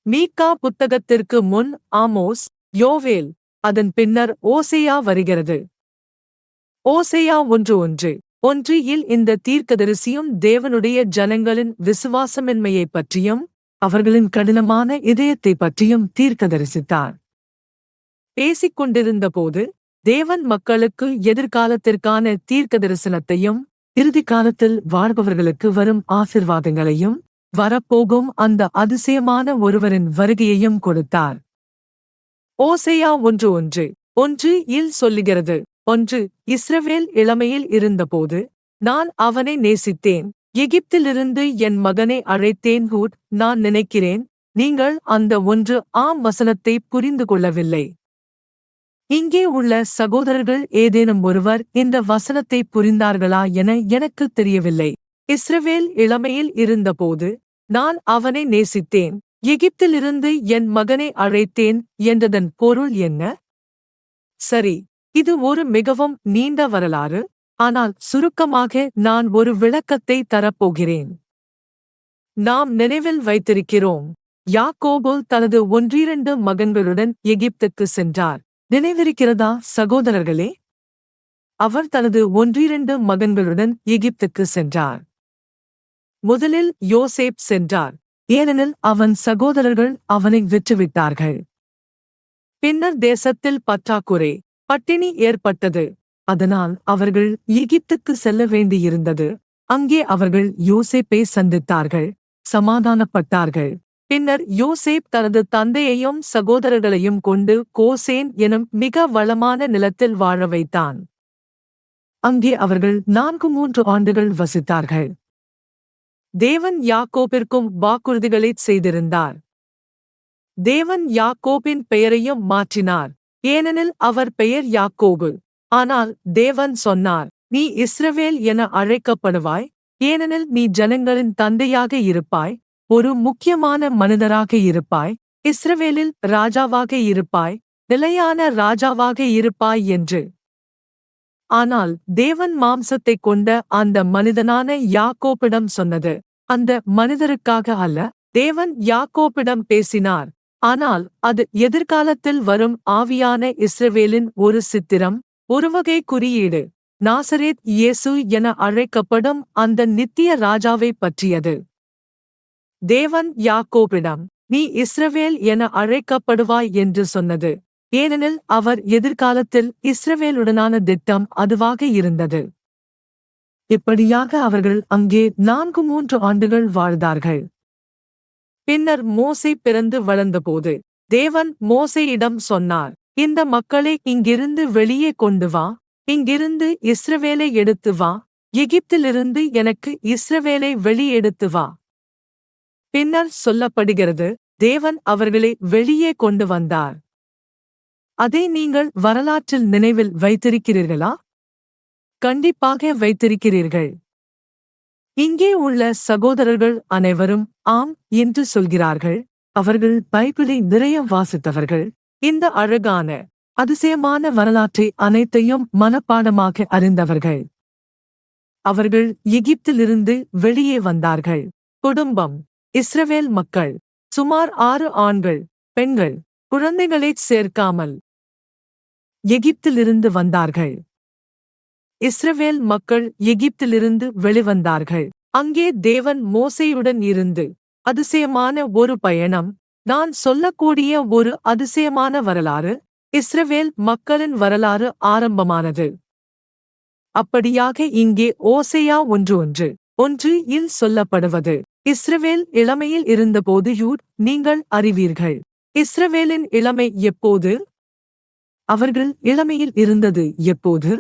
மீகா புத்தகத்திற்கு முன் ஆமோஸ், யோவேல், அதன் பின்னர் ஓசேயா வருகிறது. ஓசேயா 1:1 இந்த தீர்க்கதரிசியும் தேவனுடைய ஜனங்களின் விசுவாசமின்மையைப் பற்றியும் அவர்களின் கடினமான இதயத்தைப் பற்றியும் தீர்க்கதரிசித்தார். பேசிக்கொண்டிருந்தபோது தேவன் மக்களுக்கு எதிர்காலத்திற்கான தீர்க்கதரிசனத்தையும் இறுதி காலத்தில் வாழ்பவர்களுக்கு வரும் ஆசீர்வாதங்களையும் வரப்போகும் அந்த அதிசயமான ஒருவரின் வருகையையும் கொடுத்தார். ஓசேயா 1:1 சொல்லுகிறது, 1 இஸ்ரவேல் இளமையில் இருந்தபோது நான் அவனை நேசித்தேன், எகிப்திலிருந்து என் மகனை அழைத்தேன். நான் நினைக்கிறேன் நீங்கள் அந்த 1 புரிந்து கொள்ளவில்லை. இங்கே உள்ள சகோதரர்கள் ஏதேனும் ஒருவர் இந்த வசனத்தை புரிந்தார்களா என எனக்கு தெரியவில்லை. இஸ்ரவேல் இளமையில் இருந்தபோது நான் அவனை நேசித்தேன், எகிப்திலிருந்து என் மகனை அழைத்தேன் என்றதன் பொருள் என்ன? சரி, இது ஒரு மிகவும் நீண்ட வரலாறு, ஆனால் சுருக்கமாக நான் ஒரு விளக்கத்தை தரப்போகிறேன். நாம் நினைவில் வைத்திருக்கிறோம், யாக்கோபு தனது 1-2 மகன்களுடன் எகிப்துக்கு சென்றார். நினைவிருக்கிறதா சகோதரர்களே? அவர் தனது 1-2 மகன்களுடன் எகிப்துக்கு சென்றார். முதலில் யோசேப் சென்றார், ஏனெனில் அவன் சகோதரர்கள் அவனை விற்றுவிட்டார்கள். பின்னர் தேசத்தில் பற்றாக்குறை, பட்டினி ஏற்பட்டது. அதனால் அவர்கள் எகிப்துக்கு செல்ல வேண்டியிருந்தது. அங்கே அவர்கள் யோசேப்பை சந்தித்தார்கள், சமாதானப்பட்டார்கள். பின்னர் யோசேப் தனது தந்தையையும் சகோதரர்களையும் கொண்டு கோசேன் எனும் மிக வளமான நிலத்தில் வாழ வைத்தான். அங்கே அவர்கள் 4-3 ஆண்டுகள் வசித்தார்கள். தேவன் யாக்கோபிற்கும் வாக்குறுதிகளைச் செய்திருந்தார். தேவன் யாக்கோபின் பெயரையும் மாற்றினார், ஏனெனில் அவர் பெயர் யாக்கோபு. ஆனால் தேவன் சொன்னார், நீ இஸ்ரவேல் என அழைக்கப்படுவாய், ஏனெனில் நீ ஜனங்களின் தந்தையாக இருப்பாய், ஒரு முக்கியமான மனிதராக இருப்பாய், இஸ்ரவேலில் ராஜாவாக இருப்பாய், நிலையான ராஜாவாக இருப்பாய் என்று. ஆனால் தேவன் மாம்சத்தைக் கொண்ட அந்த மனிதனான யாக்கோபிடம் சொன்னது அந்த மனிதருக்காக அல்ல. தேவன் யாக்கோபிடம் பேசினார், ஆனால் அது எதிர்காலத்தில் வரும் ஆவியான இஸ்ரவேலின் ஒரு சித்திரம், ஒருவகை குறியீடு, நாசரேத் இயேசு என அழைக்கப்படும் அந்த நித்திய ராஜாவைப் பற்றியது. தேவன் யாக்கோபிடம், நீ இஸ்ரவேல் என அழைக்கப்படுவாய் என்று சொன்னது, ஏனெனில் அவர் எதிர்காலத்தில் இஸ்ரவேலுடனான திட்டம் அதுவாக இருந்தது. இப்படியாக அவர்கள் அங்கே 4-3 ஆண்டுகள் வாழ்ந்தார்கள். பின்னர் மோசே பிறந்து வளர்ந்தபோது தேவன் மோசேயிடம் சொன்னார், இந்த மக்களை இங்கிருந்து வெளியே கொண்டு வா, இங்கிருந்து இஸ்ரவேலை எடுத்து வா, எகிப்திலிருந்து எனக்கு இஸ்ரவேலை வெளியெடுத்து வா. பின்னர் சொல்லப்படுகிறது, தேவன் அவர்களை வெளியே கொண்டு வந்தார். அதை நீங்கள் வரலாற்றில் நினைவில் வைத்திருக்கிறீர்களா? கண்டிப்பாக வைத்திருக்கிறீர்கள். இங்கே உள்ள சகோதரர்கள் அனைவரும் ஆம் என்று சொல்கிறார்கள். அவர்கள் பைபிளை நிறைய வாசித்தவர்கள். இந்த அழகான அதிசயமான வரலாற்றை அனைத்தையும் மனப்பாடமாக அறிந்தவர்கள். அவர்கள் எகிப்திலிருந்து வெளியே வந்தார்கள். குடும்பம், இஸ்ரவேல் மக்கள், சுமார் 6 ஆண்கள், பெண்கள், குழந்தைகளைச் சேர்க்காமல் எகிப்திலிருந்து வந்தார்கள். இஸ்ரவேல் மக்கள் எகிப்திலிருந்து வெளிவந்தார்கள். அங்கே தேவன் மோசேயுடன் இருந்து அதிசயமான ஒரு பயணம், நான் சொல்லக்கூடிய ஒரு அதிசயமான வரலாறு, இஸ்ரவேல் மக்களின் வரலாறு ஆரம்பமானது. அப்படியாக இங்கே ஓசேயா 1:1 சொல்லப்படுவது, இஸ்ரவேல் இளமையில் இருந்தபோது நீங்கள் அறிவீர்கள், இஸ்ரவேலின் இளமை எப்போது? அவர்கள் இளமையில் இருந்தது எப்போது?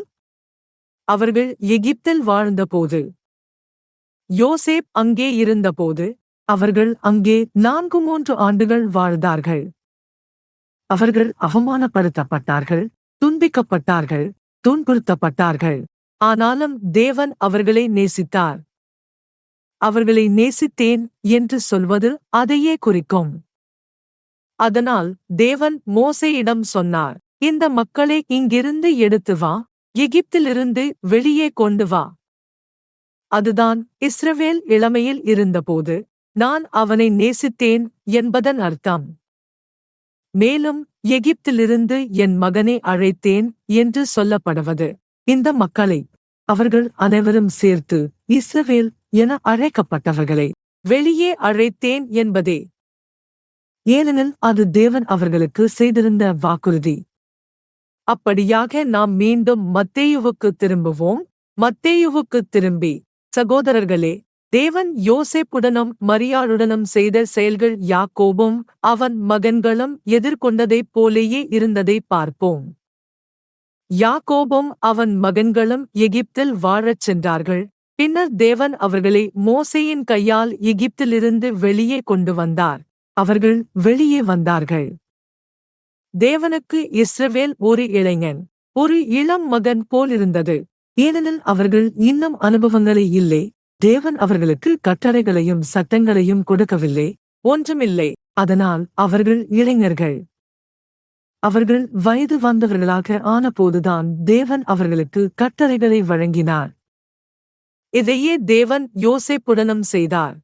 அவர்கள் எகிப்தில் வாழ்ந்தபோது. யோசேப் அங்கே இருந்தபோது. அவர்கள் அங்கே 4-3 ஆண்டுகள் வாழ்ந்தார்கள். அவர்கள் அவமானப்படுத்தப்பட்டார்கள், துன்பிக்கப்பட்டார்கள், துன்புறுத்தப்பட்டார்கள். ஆனாலும் தேவன் அவர்களை நேசித்தார். அவர்களை நேசித்தேன் என்று சொல்வது அதையே குறிக்கும். அதனால் தேவன் மோசேயிடம் சொன்னார், இந்த மக்களை இங்கிருந்து எடுத்து வா, எகிப்திலிருந்து வெளியே கொண்டு வா. அதுதான் இஸ்ரவேல் இளமையில் இருந்தபோது நான் அவனை நேசித்தேன் என்பதன் அர்த்தம். மேலும் எகிப்திலிருந்து என் மகனை அழைத்தேன் என்று சொல்லப்படுவது இந்த மக்களை, அவர்கள் அனைவரும் சேர்த்து இஸ்ரவேல் என அழைக்கப்பட்டவர்களை வெளியே அழைத்தேன் என்பதே. ஏனெனில் அது தேவன் அவர்களுக்கு செய்திருந்த வாக்குறுதி. அப்படியாக நாம் மீண்டும் மத்தேயுவுக்கு திரும்புவோம். மத்தேயுவுக்கு திரும்பி, சகோதரர்களே, தேவன் யோசேப்புடனும் மரியாளுடனும் செய்த செயல்கள் யாக்கோபும் அவன் மகன்களும் எதிர்கொண்டதைப் போலேயே இருந்ததை பார்ப்போம். யாக்கோபும் அவன் மகன்களும் எகிப்தில் வாழச் சென்றார்கள். பின்னர் தேவன் அவர்களை மோசேயின் கையால் எகிப்திலிருந்து வெளியே கொண்டு வந்தார். அவர்கள் வெளியே வந்தார்கள். தேவனுக்கு இஸ்ரவேல் ஒரு இளைஞன், ஒரு இளம் மகன் போலிருந்தது. ஏனெனில் அவர்கள் இன்னும் அனுபவங்களே இல்லை. தேவன் அவர்களுக்கு கட்டளைகளையும் சட்டங்களையும் கொடுக்கவில்லை, ஒன்றுமில்லை. அதனால் அவர்கள் இளைஞர்கள். அவர்கள் வயது வந்தவர்களாக ஆனபோதுதான் தேவன் அவர்களுக்கு கட்டளைகளை வழங்கினார். இதையே தேவன் யோசேப்புடனும் செய்தார்.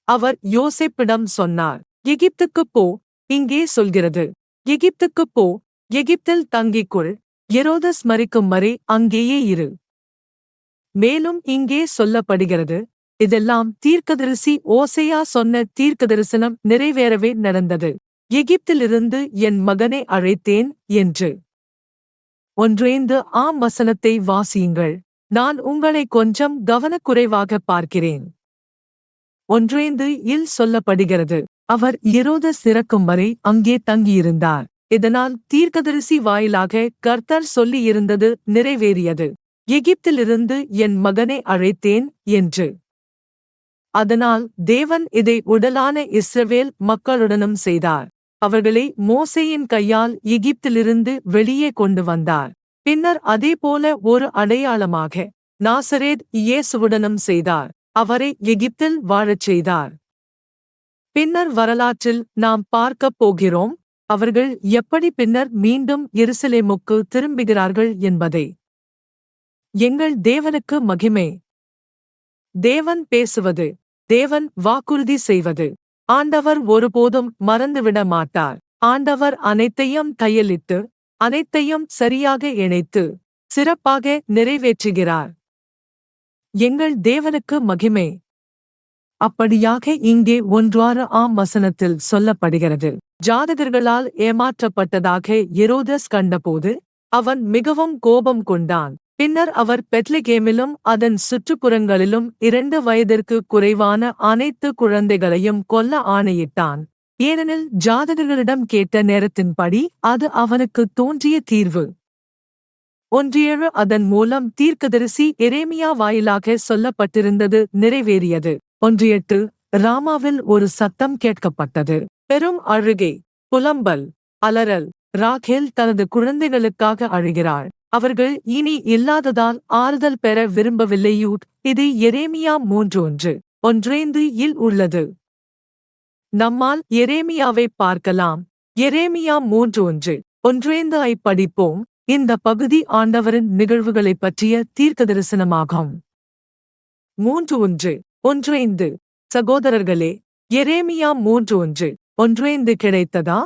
அவர் யோசேப்பிடம் சொன்னார், எகிப்துக்குப் போ. இங்கே சொல்கிறது, எகிப்துக்குப் போ, எகிப்தில் தங்கிக்கொள், எரோதஸ் மரிக்கும் வரை அங்கேயே இரு. மேலும் இங்கே சொல்லப்படுகிறது, இதெல்லாம் தீர்க்கதரிசி ஓசையா சொன்ன தீர்க்கதரிசனம் நிறைவேறவே நடந்தது. எகிப்திலிருந்து என் மகனை அழைத்தேன் என்று. 1:5 வசனத்தை வாசியுங்கள். நான் உங்களை கொஞ்சம் கவனக்குறைவாக பார்க்கிறேன். 1:5 சொல்லப்படுகிறது, அவர் எரோதஸ் இறக்கும் வரை அங்கே தங்கியிருந்தார். இதனால் தீர்க்கதரிசி வாயிலாக கர்த்தர் சொல்லியிருந்தது நிறைவேறியது, எகிப்திலிருந்து என் மகனை அழைத்தேன் என்று. அதனால் தேவன் இதை உடலான இஸ்ரவேல் மக்களுடனும் செய்தார். அவர்களை மோசேயின் கையால் எகிப்திலிருந்து வெளியே கொண்டு வந்தார். பின்னர் அதேபோல ஒரு அடையாளமாக நாசரேத் இயேசுவுடனும் செய்தார். அவரை எகிப்தில் வாழச் செய்தார். பின்னர் வரலாற்றில் நாம் பார்க்கப் போகிறோம், அவர்கள் எப்படி பின்னர் மீண்டும் எருசலேமுக்கு திரும்புகிறார்கள் என்பதை. எங்கள் தேவனுக்கு மகிமை. தேவன் பேசுவது, தேவன் வாக்குறுதி செய்வது. ஆண்டவர் ஒருபோதும் மறந்துவிட மாட்டார். ஆண்டவர் அனைத்தையும் கையளித்து, அனைத்தையும் சரியாக இணைத்து, சிறப்பாக நிறைவேற்றுகிறார். எங்கள் தேவனுக்கு மகிமை. அப்படியாக இங்கே 1:6 வசனத்தில் சொல்லப்படுகிறது, ஜாதகர்களால் ஏமாற்றப்பட்டதாக எரோதஸ் கண்டபோது அவன் மிகவும் கோபம் கொண்டான். பின்னர் அவர் பெத்லெகேமிலும் அதன் சுற்றுப்புறங்களிலும் 2 வயதிற்கு குறைவான அனைத்து குழந்தைகளையும் கொல்ல ஆணையிட்டான். ஏனெனில் ஜாதகர்களிடம் கேட்ட நேரத்தின்படி அது அவனுக்கு தோன்றிய தீர்வு. 1:7 அதன் மூலம் தீர்க்கதரிசி எரேமியா வாயிலாக சொல்லப்பட்டிருந்தது நிறைவேறியது. 1:8 ராமாவில் ஒரு சத்தம் கேட்கப்பட்டது, பெரும் அழுகை, புலம்பல், அலறல். ராகேல் தனது குழந்தைகளுக்காக அழுகிறாள். அவர்கள் இனி இல்லாததால் ஆறுதல் பெற விரும்பவில்லையூட். இது எரேமியா 3:1 உள்ளது. நம்மால் எரேமியாவை பார்க்கலாம். எரேமியா 3:1 படிப்போம். இந்த பகுதி ஆண்டவரின் நிகழ்வுகளைப் பற்றிய தீர்க்கதரிசனமாகும். 3:1 சகோதரர்களே, எரேமியா 3:1 கிடைத்ததா?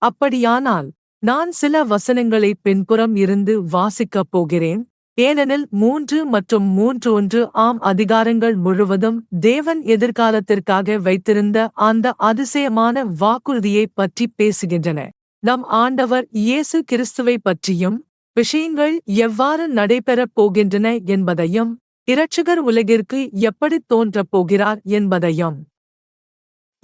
அப்படியானால் நான் சில வசனங்களை பின்புறம் இருந்து வாசிக்கப் போகிறேன். ஏனெனில் 3 மற்றும் 3:1 அதிகாரங்கள் முழுவதும் தேவன் எதிர்காலத்திற்காக வைத்திருந்த அந்த அதிசயமான வாக்குறுதியைப் பற்றி பேசுகின்றன. நம் ஆண்டவர் இயேசு கிறிஸ்துவைப் பற்றியும், விஷயங்கள் எவ்வாறு நடைபெறப் போகின்றன என்பதையும், இரட்சகர் உலகிற்கு எப்படித் தோன்றப் போகிறார் என்பதையும்.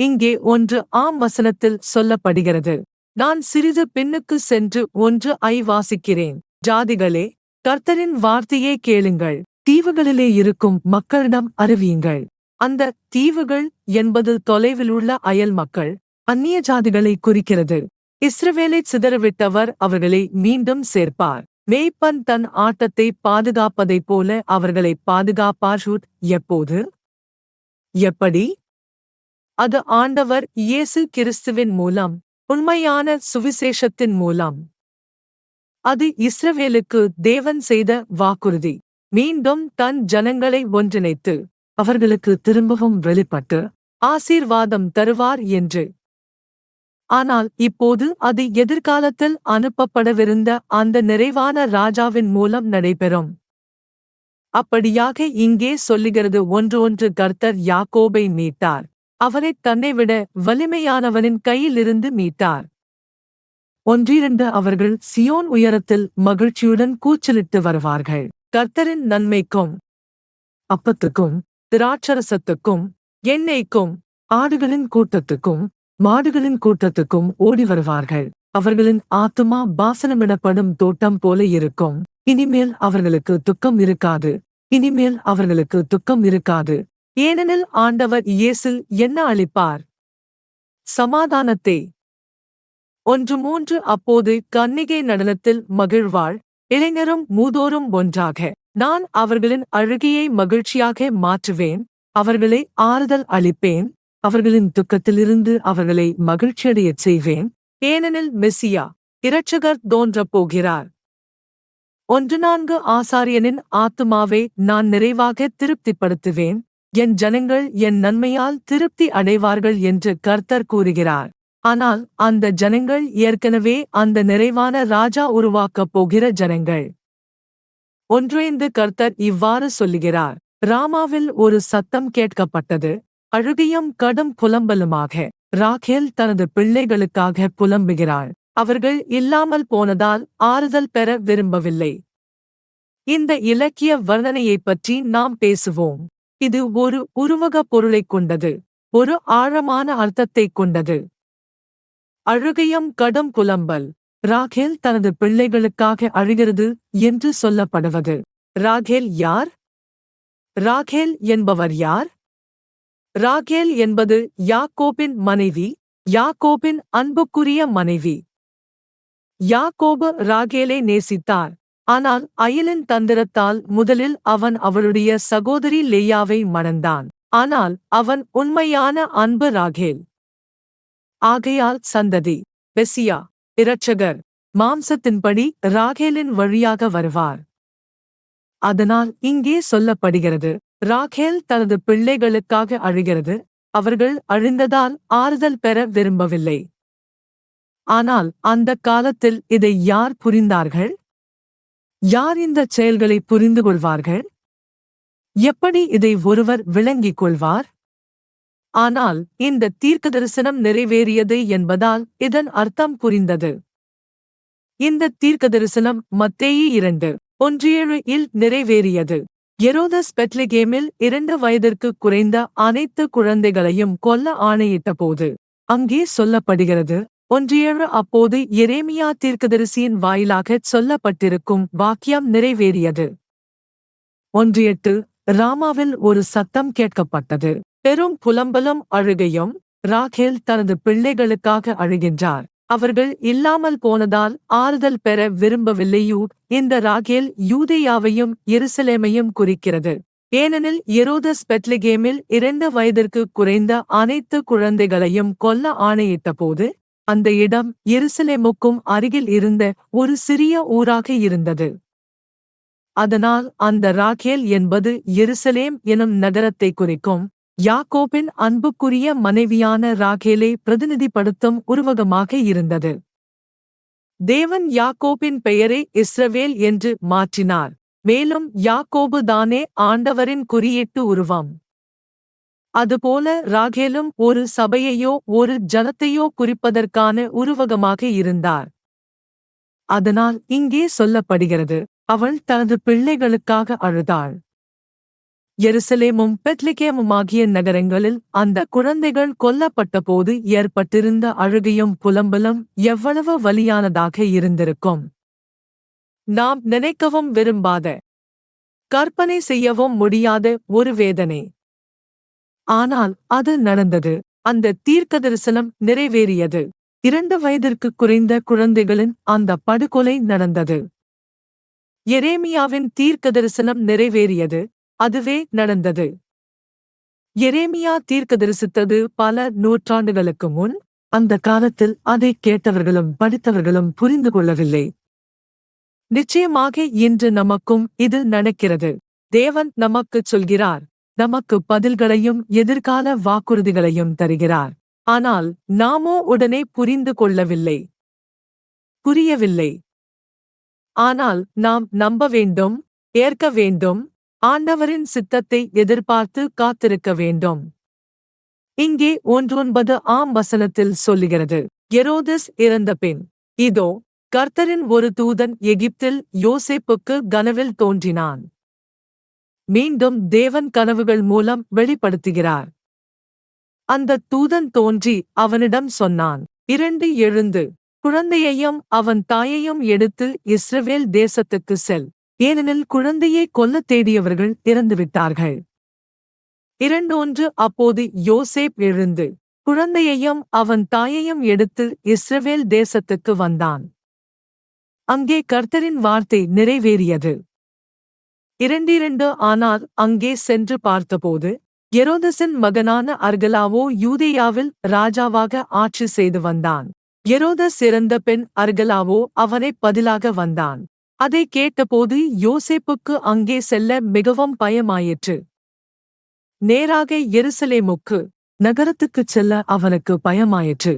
இங்கே 1 சொல்லப்படுகிறது. நான் சிறிது பின்னுக்கு சென்று 1 வாசிக்கிறேன். ஜாதிகளே, கர்த்தரின் வார்த்தையே கேளுங்கள். தீவுகளிலே இருக்கும் மக்களிடம் அறிவியுங்கள். அந்த தீவுகள் என்பது தொலைவிலுள்ள அயல் மக்கள், அந்நிய ஜாதிகளை குறிக்கிறது. இஸ்ரவேலைச் சிதறவிட்டவர் அவர்களை மீண்டும் சேர்ப்பார். மேய்ப்பன் தன் ஆட்டத்தை பாதுகாப்பதைப் போல அவர்களை பாதுகாப்பார். எப்போது? எப்படி? அது ஆண்டவர் இயேசு கிறிஸ்துவின் மூலம், உண்மையான சுவிசேஷத்தின் மூலம். அது இஸ்ரவேலுக்கு தேவன் செய்த வாக்குறுதி. மீண்டும் தன் ஜனங்களை ஒன்றிணைத்து அவர்களுக்கு திரும்பவும் வெளிப்பட்டு ஆசீர்வாதம் தருவார் என்று. ஆனால் இப்போது அது எதிர்காலத்தில் அனுப்பப்படவிருந்த அந்த நிறைவான ராஜாவின் மூலம் நடைபெறும். அப்படியாக இங்கே சொல்லுகிறது. 1 கர்த்தர் யாக்கோபை மீட்டார். அவனைத் தன்னைவிட வலிமையானவனின் கையிலிருந்து மீட்டார். 1 அவர்கள் சியோன் உயரத்தில் மகிழ்ச்சியுடன் கூச்சலிட்டு வருவார்கள். கர்த்தரின் நன்மைக்கும் அப்பத்துக்கும் திராட்சரசத்துக்கும் எண்ணெய்க்கும் ஆடுகளின் கூட்டத்துக்கும் மாடுகளின் கூட்டத்துக்கும் ஓடி வருவார்கள். அவர்களின் ஆத்துமா பாசனமிடப்படும் தோட்டம் போல இருக்கும். இனிமேல் அவர்களுக்கு துக்கம் இருக்காது. இனிமேல் அவர்களுக்கு துக்கம் இருக்காது. ஏனெனில் ஆண்டவர் இயேசு என்ன அளிப்பார்? சமாதானத்தை. 1 அப்போது கன்னிகை நடனத்தில் மகிழ்வாள், இளைஞரும் மூதோரும் ஒன்றாக. நான் அவர்களின் அழுகையை மகிழ்ச்சியாக மாற்றுவேன், அவர்களை ஆறுதல் அளிப்பேன், அவர்களின் துக்கத்திலிருந்து அவர்களை மகிழ்ச்சியடையச் செய்வேன். ஏனெனில் மெசியா, இரட்சகர் தோன்றப் போகிறார். 1 ஆசாரியனின் ஆத்துமாவை நான் நிறைவாக திருப்திப்படுத்துவேன். என் ஜனங்கள் என் நன்மையால் திருப்தி அடைவார்கள் என்று கர்த்தர் கூறுகிறார். ஆனால் அந்த ஜனங்கள் ஏற்கனவே அந்த நிறைவான ராஜா உருவாக்கப் போகிற ஜனங்கள். 1 கர்த்தர் இவ்வாறு சொல்லுகிறார். ராமாவில் ஒரு சத்தம் கேட்கப்பட்டது, அழுகையும் கடும் புலம்பலுமாக. ராகேல் தனது பிள்ளைகளுக்காக புலம்புகிறாள். அவர்கள் இல்லாமல் போனதால் ஆறுதல் பெற விரும்பவில்லை. இந்த இலக்கிய வர்ணனையைப் பற்றி நாம் பேசுவோம். இது ஒரு உருவகப் பொருளைக் கொண்டது, ஒரு ஆழமான அர்த்தத்தைக் கொண்டது. அழுகையும் கடும் புலம்பல். ராகேல் தனது பிள்ளைகளுக்காக அழுகிறது என்று சொல்லப்படுவது. ராகேல் யார்? ராகேல் என்பவர் யார்? ராகேல் என்பது யாக்கோபின் மனைவி, யாக்கோபின் அன்புக்குரிய மனைவி. யாக்கோபு ராகேலை நேசித்தார். ஆனால் அயலின் தந்திரத்தால் முதலில் அவன் அவளுடைய சகோதரி லேயாவை மணந்தான். ஆனால் அவன் உண்மையான அன்பு ராகேல். ஆகையால் சந்ததி, மெசியா, இரட்சகர், மாம்சத்தின்படி ராகேலின் வழியாக வருவார். அதனால் இங்கே சொல்லப்படுகிறது, ராகேல் தனது பிள்ளைகளுக்காக அழுகிறது. அவர்கள் அழிந்ததால் ஆறுதல் பெற விரும்பவில்லை. ஆனால் அந்த காலத்தில் இதை யார் புரிந்தார்கள்? யார் இந்தச் செயல்களை புரிந்து கொள்வார்கள்? எப்படி இதை ஒருவர் விளங்கிக் கொள்வார்? ஆனால் இந்த தீர்க்கதரிசனம் நிறைவேறியது என்பதால் இதன் அர்த்தம் புரிந்தது. இந்த தீர்க்கதரிசனம் மத்தேயு 2:17 நிறைவேறியது. எரோதஸ் பெத்லெகேமில் 2 வயதிற்கு குறைந்த அனைத்து குழந்தைகளையும் கொல்ல ஆணையிட்டபோது அங்கே சொல்லப்படுகிறது. 1:7 அப்போது எரேமியா தீர்க்கதரிசியின் வாயிலாகச் சொல்லப்பட்டிருக்கும் வாக்கியம் நிறைவேறியது. 1:8 ராமாவில் ஒரு சத்தம் கேட்கப்பட்டது, பெரும் புலம்பலும் அழுகையும். ராகேல் தனது பிள்ளைகளுக்காக அழுகின்றார். அவர்கள் இல்லாமல் போனதால் ஆறுதல் பெற விரும்பவில்லையூ. இந்த ராகேல் யூதேயாவையும் எருசலேமையும் குறிக்கிறது. ஏனெனில் எரோதஸ் பெத்லெகேமில் 2 வயதிற்கு குறைந்த அனைத்து குழந்தைகளையும் கொல்ல ஆணையிட்டபோது அந்த இடம் எருசலேமுக்கும் அருகில் இருந்த ஒரு சிறிய ஊராக இருந்தது. அதனால் அந்த ராகேல் என்பது எருசலேம் எனும் நகரத்தை குறிக்கும். யாக்கோபின் அன்புக்குரிய மனைவியான ராகேலை பிரதிநிதிப்படுத்தும் உருவகமாக இருந்தது. தேவன் யாக்கோபின் பெயரை இஸ்ரவேல் என்று மாற்றினார். மேலும் யாக்கோபு தானே ஆண்டவரின் குறியீட்டு உருவம். அதுபோல ராகேலும் ஒரு சபையையோ ஒரு ஜனத்தையோ குறிப்பதற்கான உருவகமாக இருந்தார். அதனால் இங்கே சொல்லப்படுகிறது, அவள் தனது பிள்ளைகளுக்காக அழுதாள். எருசலேமும் பெத்லெகேமுமாகிய நகரங்களில் அந்த குழந்தைகள் கொல்லப்பட்டபோது ஏற்பட்டிருந்த அழுகையும் புலம்பலும் எவ்வளவு வலியானதாக இருந்திருக்கும். நாம் நினைக்கவும் விரும்பாத, கற்பனை செய்யவும் முடியாத ஒரு வேதனை. ஆனால் அது நடந்தது. அந்த தீர்க்கதரிசனம் நிறைவேறியது. 2 வயதிற்கு குறைந்த குழந்தைகளின் அந்த படுகொலை நடந்தது. எரேமியாவின் தீர்க்கதரிசனம் நிறைவேறியது. அதுவே நடந்தது. எரேமியா தீர்க்கதரிசித்தது பல நூற்றாண்டுகளுக்கு முன். அந்த காலத்தில் அதைக் கேட்டவர்களும் படித்தவர்களும் புரிந்து கொள்ளவில்லை. நிச்சயமாக இன்று நமக்கும் இது நடக்கிறது. தேவன் நமக்குச் சொல்கிறார், நமக்கு பதில்களையும் எதிர்கால வாக்குறுதிகளையும் தருகிறார். ஆனால் நாமோ உடனே புரிந்து கொள்ளவில்லை, புரியவில்லை. ஆனால் நாம் நம்ப வேண்டும், ஏற்க வேண்டும், ஆண்டவரின் சித்தத்தை எதிர்பார்த்து காத்திருக்க வேண்டும். இங்கே 1:9 வசனத்தில் சொல்லுகிறது, எரோதஸ் இறந்தபின், இதோ, கர்த்தரின் ஒரு தூதன் எகிப்தில் யோசேப்புக்கு கனவில் தோன்றினான். மீண்டும் தேவன் கனவுகள் மூலம் வெளிப்படுத்துகிறார். அந்த தூதன் தோன்றி அவனிடம் சொன்னான், 2 எழுந்து, குழந்தையையும் அவன் தாயையும் எடுத்து இஸ்ரவேல் தேசத்துக்கு செல், ஏனெனில் குழந்தையை கொல்லத் தேடியவர்கள் இறந்துவிட்டார்கள். 2:1 அப்போது யோசேப் எழுந்து, குழந்தையையும் அவன் தாயையும் எடுத்து இஸ்ரவேல் தேசத்துக்கு வந்தான். அங்கே கர்த்தரின் வார்த்தை நிறைவேறியது. 2:2 ஆனால் அங்கே சென்று பார்த்தபோது, எரோதசின் மகனான அர்கலாவோ யூதேயாவில் ராஜாவாக ஆட்சி செய்து வந்தான். எரோதஸ் இறந்த பின் அர்கலாவோ அவனைப் பதிலாக வந்தான். அதை கேட்டபோது யோசேப்புக்கு அங்கே செல்ல மிகவும் பயமாயிற்று. நேராக எருசலேமுக்கு, நகரத்துக்குச் செல்ல அவனுக்கு பயமாயிற்று.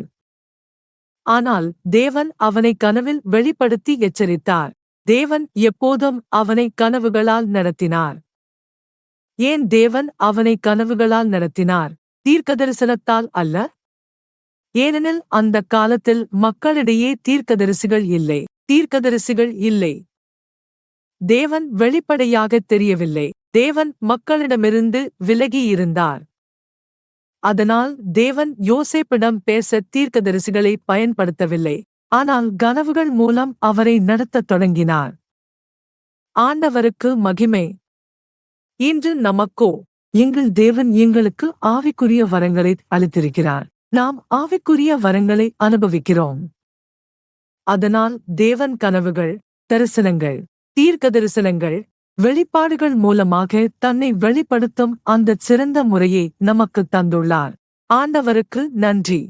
ஆனால் தேவன் அவனை கனவில் வெளிப்படுத்தி எச்சரித்தார். தேவன் எப்போதும் அவனை கனவுகளால் நடத்தினார். ஏன் தேவன் அவனை கனவுகளால் நடத்தினார்? தீர்க்கதரிசனத்தால் அல்ல. ஏனெனில் அந்த காலத்தில் மக்களிடையே தீர்க்கதரிசிகள் இல்லை. தேவன் வெளிப்படையாகத் தெரியவில்லை. தேவன் மக்களிடமிருந்து விலகியிருந்தார். அதனால் தேவன் யோசேப்பிடம் பேச தீர்க்கதரிசிகளை பயன்படுத்தவில்லை. ஆனால் கனவுகள் மூலம் அவரை நடத்தத் தொடங்கினார். ஆண்டவருக்கு மகிமை. இன்று நமக்கோ, எங்கள் தேவன் எங்களுக்கு ஆவிக்குரிய வரங்களை அளித்திருக்கிறார். நாம் ஆவிக்குரிய வரங்களை அனுபவிக்கிறோம். அதனால் தேவன் கனவுகள், தரிசனங்கள், தீர்க்கதரிசனங்கள், வெளிப்பாடுகள் மூலமாக தன்னை வெளிப்படுத்தும் அந்தச் சிறந்த முறையை நமக்குத் தந்துள்ளார். ஆண்டவருக்கு நன்றி.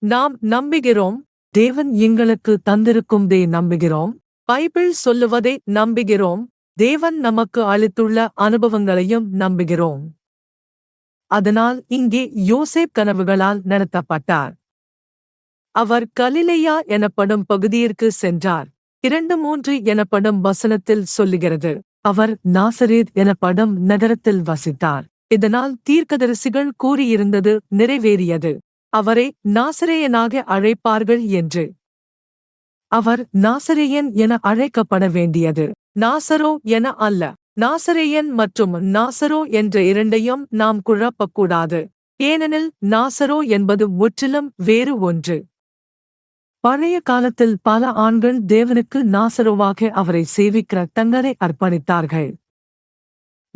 நாம் நம்புகிறோம். தேவன் எங்களுக்கு தந்திருக்கும்தே நம்புகிறோம். பைபிள் சொல்லுவதை நம்புகிறோம். தேவன் நமக்கு அளித்துள்ள அனுபவங்களையும் நம்புகிறோம். அதனால் இங்கே யோசேப் கனவுகளால் நடத்தப்பட்டார். அவர் கலிலேயா எனப்படும் பகுதியிற்கு சென்றார். 2:3 எனப்படும் வசனத்தில் சொல்லுகிறது, அவர் நாசரேத் எனப்படும் நகரத்தில் வசித்தார். இதனால் தீர்க்கதரிசிகள் கூறியிருந்தது நிறைவேறியது. அவரை நாசரேயனாக அழைப்பார்கள் என்று. அவர் நாசரேயன் என அழைக்கப்பட வேண்டியது, நாசரோ என அல்ல. நாசரேயன் மற்றும் நாசரோ என்ற இரண்டையும் நாம் குழப்பக்கூடாது. ஏனெனில் நாசரோ என்பது முற்றிலும் வேறு ஒன்று. பழைய காலத்தில் பல ஆண்கள் தேவனுக்கு நாசரோவாக அவரை சேவிக்க தங்களை அர்ப்பணித்தார்கள்.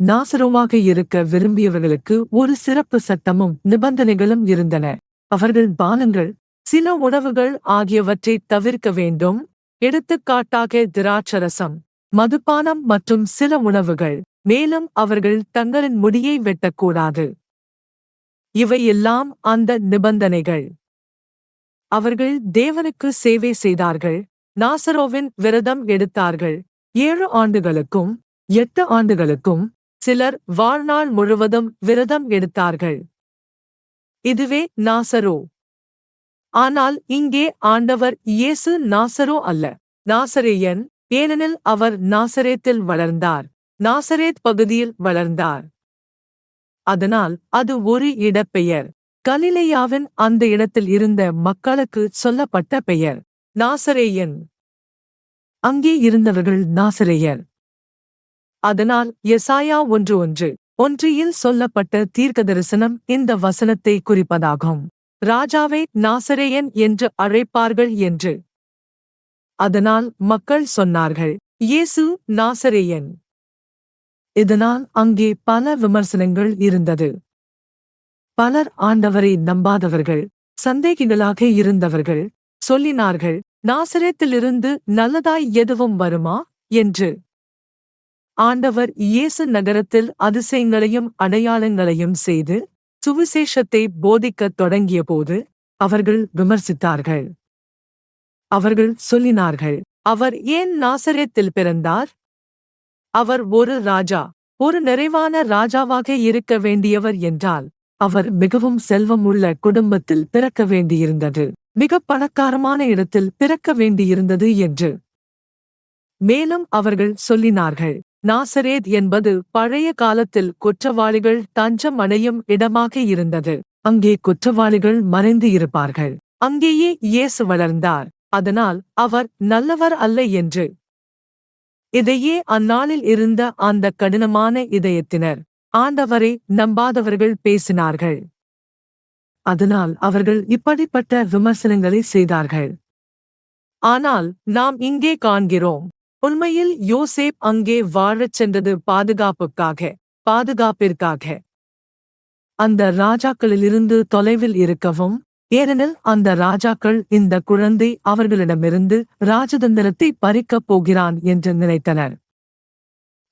நாசரோவாக இருக்க விரும்பியவர்களுக்கு ஒரு சிறப்பு சட்டமும் நிபந்தனைகளும் இருந்தன. அவர்கள் பானங்கள், சில உணவுகள் ஆகியவற்றை தவிர்க்க வேண்டும். எடுத்துக்காட்டாக திராட்சரசம், மதுபானம் மற்றும் சில உணவுகள். மேலும் அவர்கள் தங்களின் முடியை வெட்டக்கூடாது. இவையெல்லாம் அந்த நிபந்தனைகள். அவர்கள் தேவனுக்கு சேவை செய்தார்கள். நாசரோவின் விரதம் எடுத்தார்கள். 7 ஆண்டுகளுக்கும் 8 ஆண்டுகளுக்கும், சிலர் வாழ்நாள் முழுவதும் விரதம் எடுத்தார்கள். இதுவே நாசரோ. ஆனால் இங்கே ஆண்டவர் இயேசு நாசரோ அல்ல, நாசரேயன். ஏனெனில் அவர் நாசரேத்தில் வளர்ந்தார், நாசரேத் பகுதியில் வளர்ந்தார். அதனால் அது ஒரு இடப்பெயர். கலிலேயாவின் அந்த இடத்தில் இருந்த மக்களுக்கு சொல்லப்பட்ட பெயர் நாசரேயன். அங்கே இருந்தவர்கள் நாசரேயர். அதனால் எசாயா 1:1 சொல்லப்பட்ட தீர்க்கதரிசனம் இந்த வசனத்தை குறிப்பதாகும். ராஜாவை நாசரேயன் என்று அழைப்பார்கள் என்று. அதனால் மக்கள் சொன்னார்கள், இயேசு நாசரேயன். இதனால் அங்கே பல விமர்சனங்கள் இருந்தது. பலர் ஆண்டவரை நம்பாதவர்கள், சந்தேகிகளாக இருந்தவர்கள் சொல்லினார்கள், நாசரேத்திலிருந்து நல்லதாய் எதுவும் வருமா என்று. ஆண்டவர் இயேசு நகரத்தில் அதிசயங்களையும் அடையாளங்களையும் செய்து சுவிசேஷத்தை போதிக்கத் தொடங்கியபோது அவர்கள் விமர்சித்தார்கள். அவர்கள் சொல்லினார்கள், அவர் ஏன் நாசரேத்தில் பிறந்தார்? அவர் ஒரு ராஜா, ஒரு நிறைவான ராஜாவாக இருக்க வேண்டியவர் என்றால் அவர் மிகவும் செல்வம் உள்ள குடும்பத்தில் பிறக்க வேண்டியிருந்தது, மிக பணக்காரமான இடத்தில் பிறக்க வேண்டியிருந்தது என்று. மேலும் அவர்கள் சொல்லினார்கள், நாசரேத் என்பது பழைய காலத்தில் குற்றவாளிகள் தஞ்சம் அடையும் இடமாக இருந்தது. அங்கே குற்றவாளிகள் மறைந்து இருப்பார்கள். அங்கேயே இயேசு வளர்ந்தார். அதனால் அவர் நல்லவர் அல்ல என்று. இதையே அந்நாளில் இருந்த அந்த கடினமான இதயத்தினர், ஆண்டவரை நம்பாதவர்கள் பேசினார்கள். அதனால் அவர்கள் இப்படிப்பட்ட விமர்சனங்களை செய்தார்கள். ஆனால் நாம் இங்கே காண்கிறோம், உண்மையில் யோசேப் அங்கே வாழச் சென்றது பாதுகாப்பிற்காக. அந்த ராஜாக்களிலிருந்து தொலைவில் இருக்கவும், ஏனெனில் அந்த ராஜாக்கள் இந்த குழந்தை அவர்களிடமிருந்து ராஜதந்திரத்தை பறிக்கப் போகிறான் என்று நினைத்தனர்.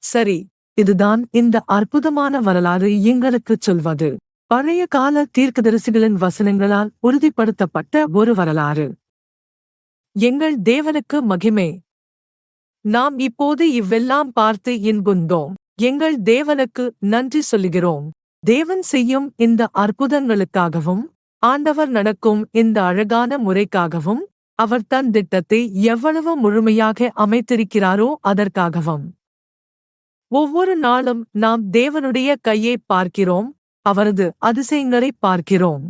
சரி, இதுதான் இந்த அற்புதமான வரலாறு எங்களுக்குச் சொல்வது. பழைய கால தீர்க்கதரிசிகளின் வசனங்களால் உறுதிப்படுத்தப்பட்ட ஒரு வரலாறு. எங்கள் தேவனுக்கு மகிமை. நாம் இப்போது இவ்வெல்லாம் பார்த்து இன்புந்தோம். எங்கள் தேவனுக்கு நன்றி சொல்லுகிறோம். தேவன் செய்யும் இந்த அற்புதங்களுக்காகவும், ஆண்டவர் நடக்கும் இந்த அழகான முறைக்காகவும், அவர் தன் திட்டத்தை எவ்வளவு முழுமையாக அமைத்திருக்கிறாரோ அதற்காகவும். ஒவ்வொரு நாளும் நாம் தேவனுடைய கையை பார்க்கிறோம், அவரது அதிசயங்களை பார்க்கிறோம்.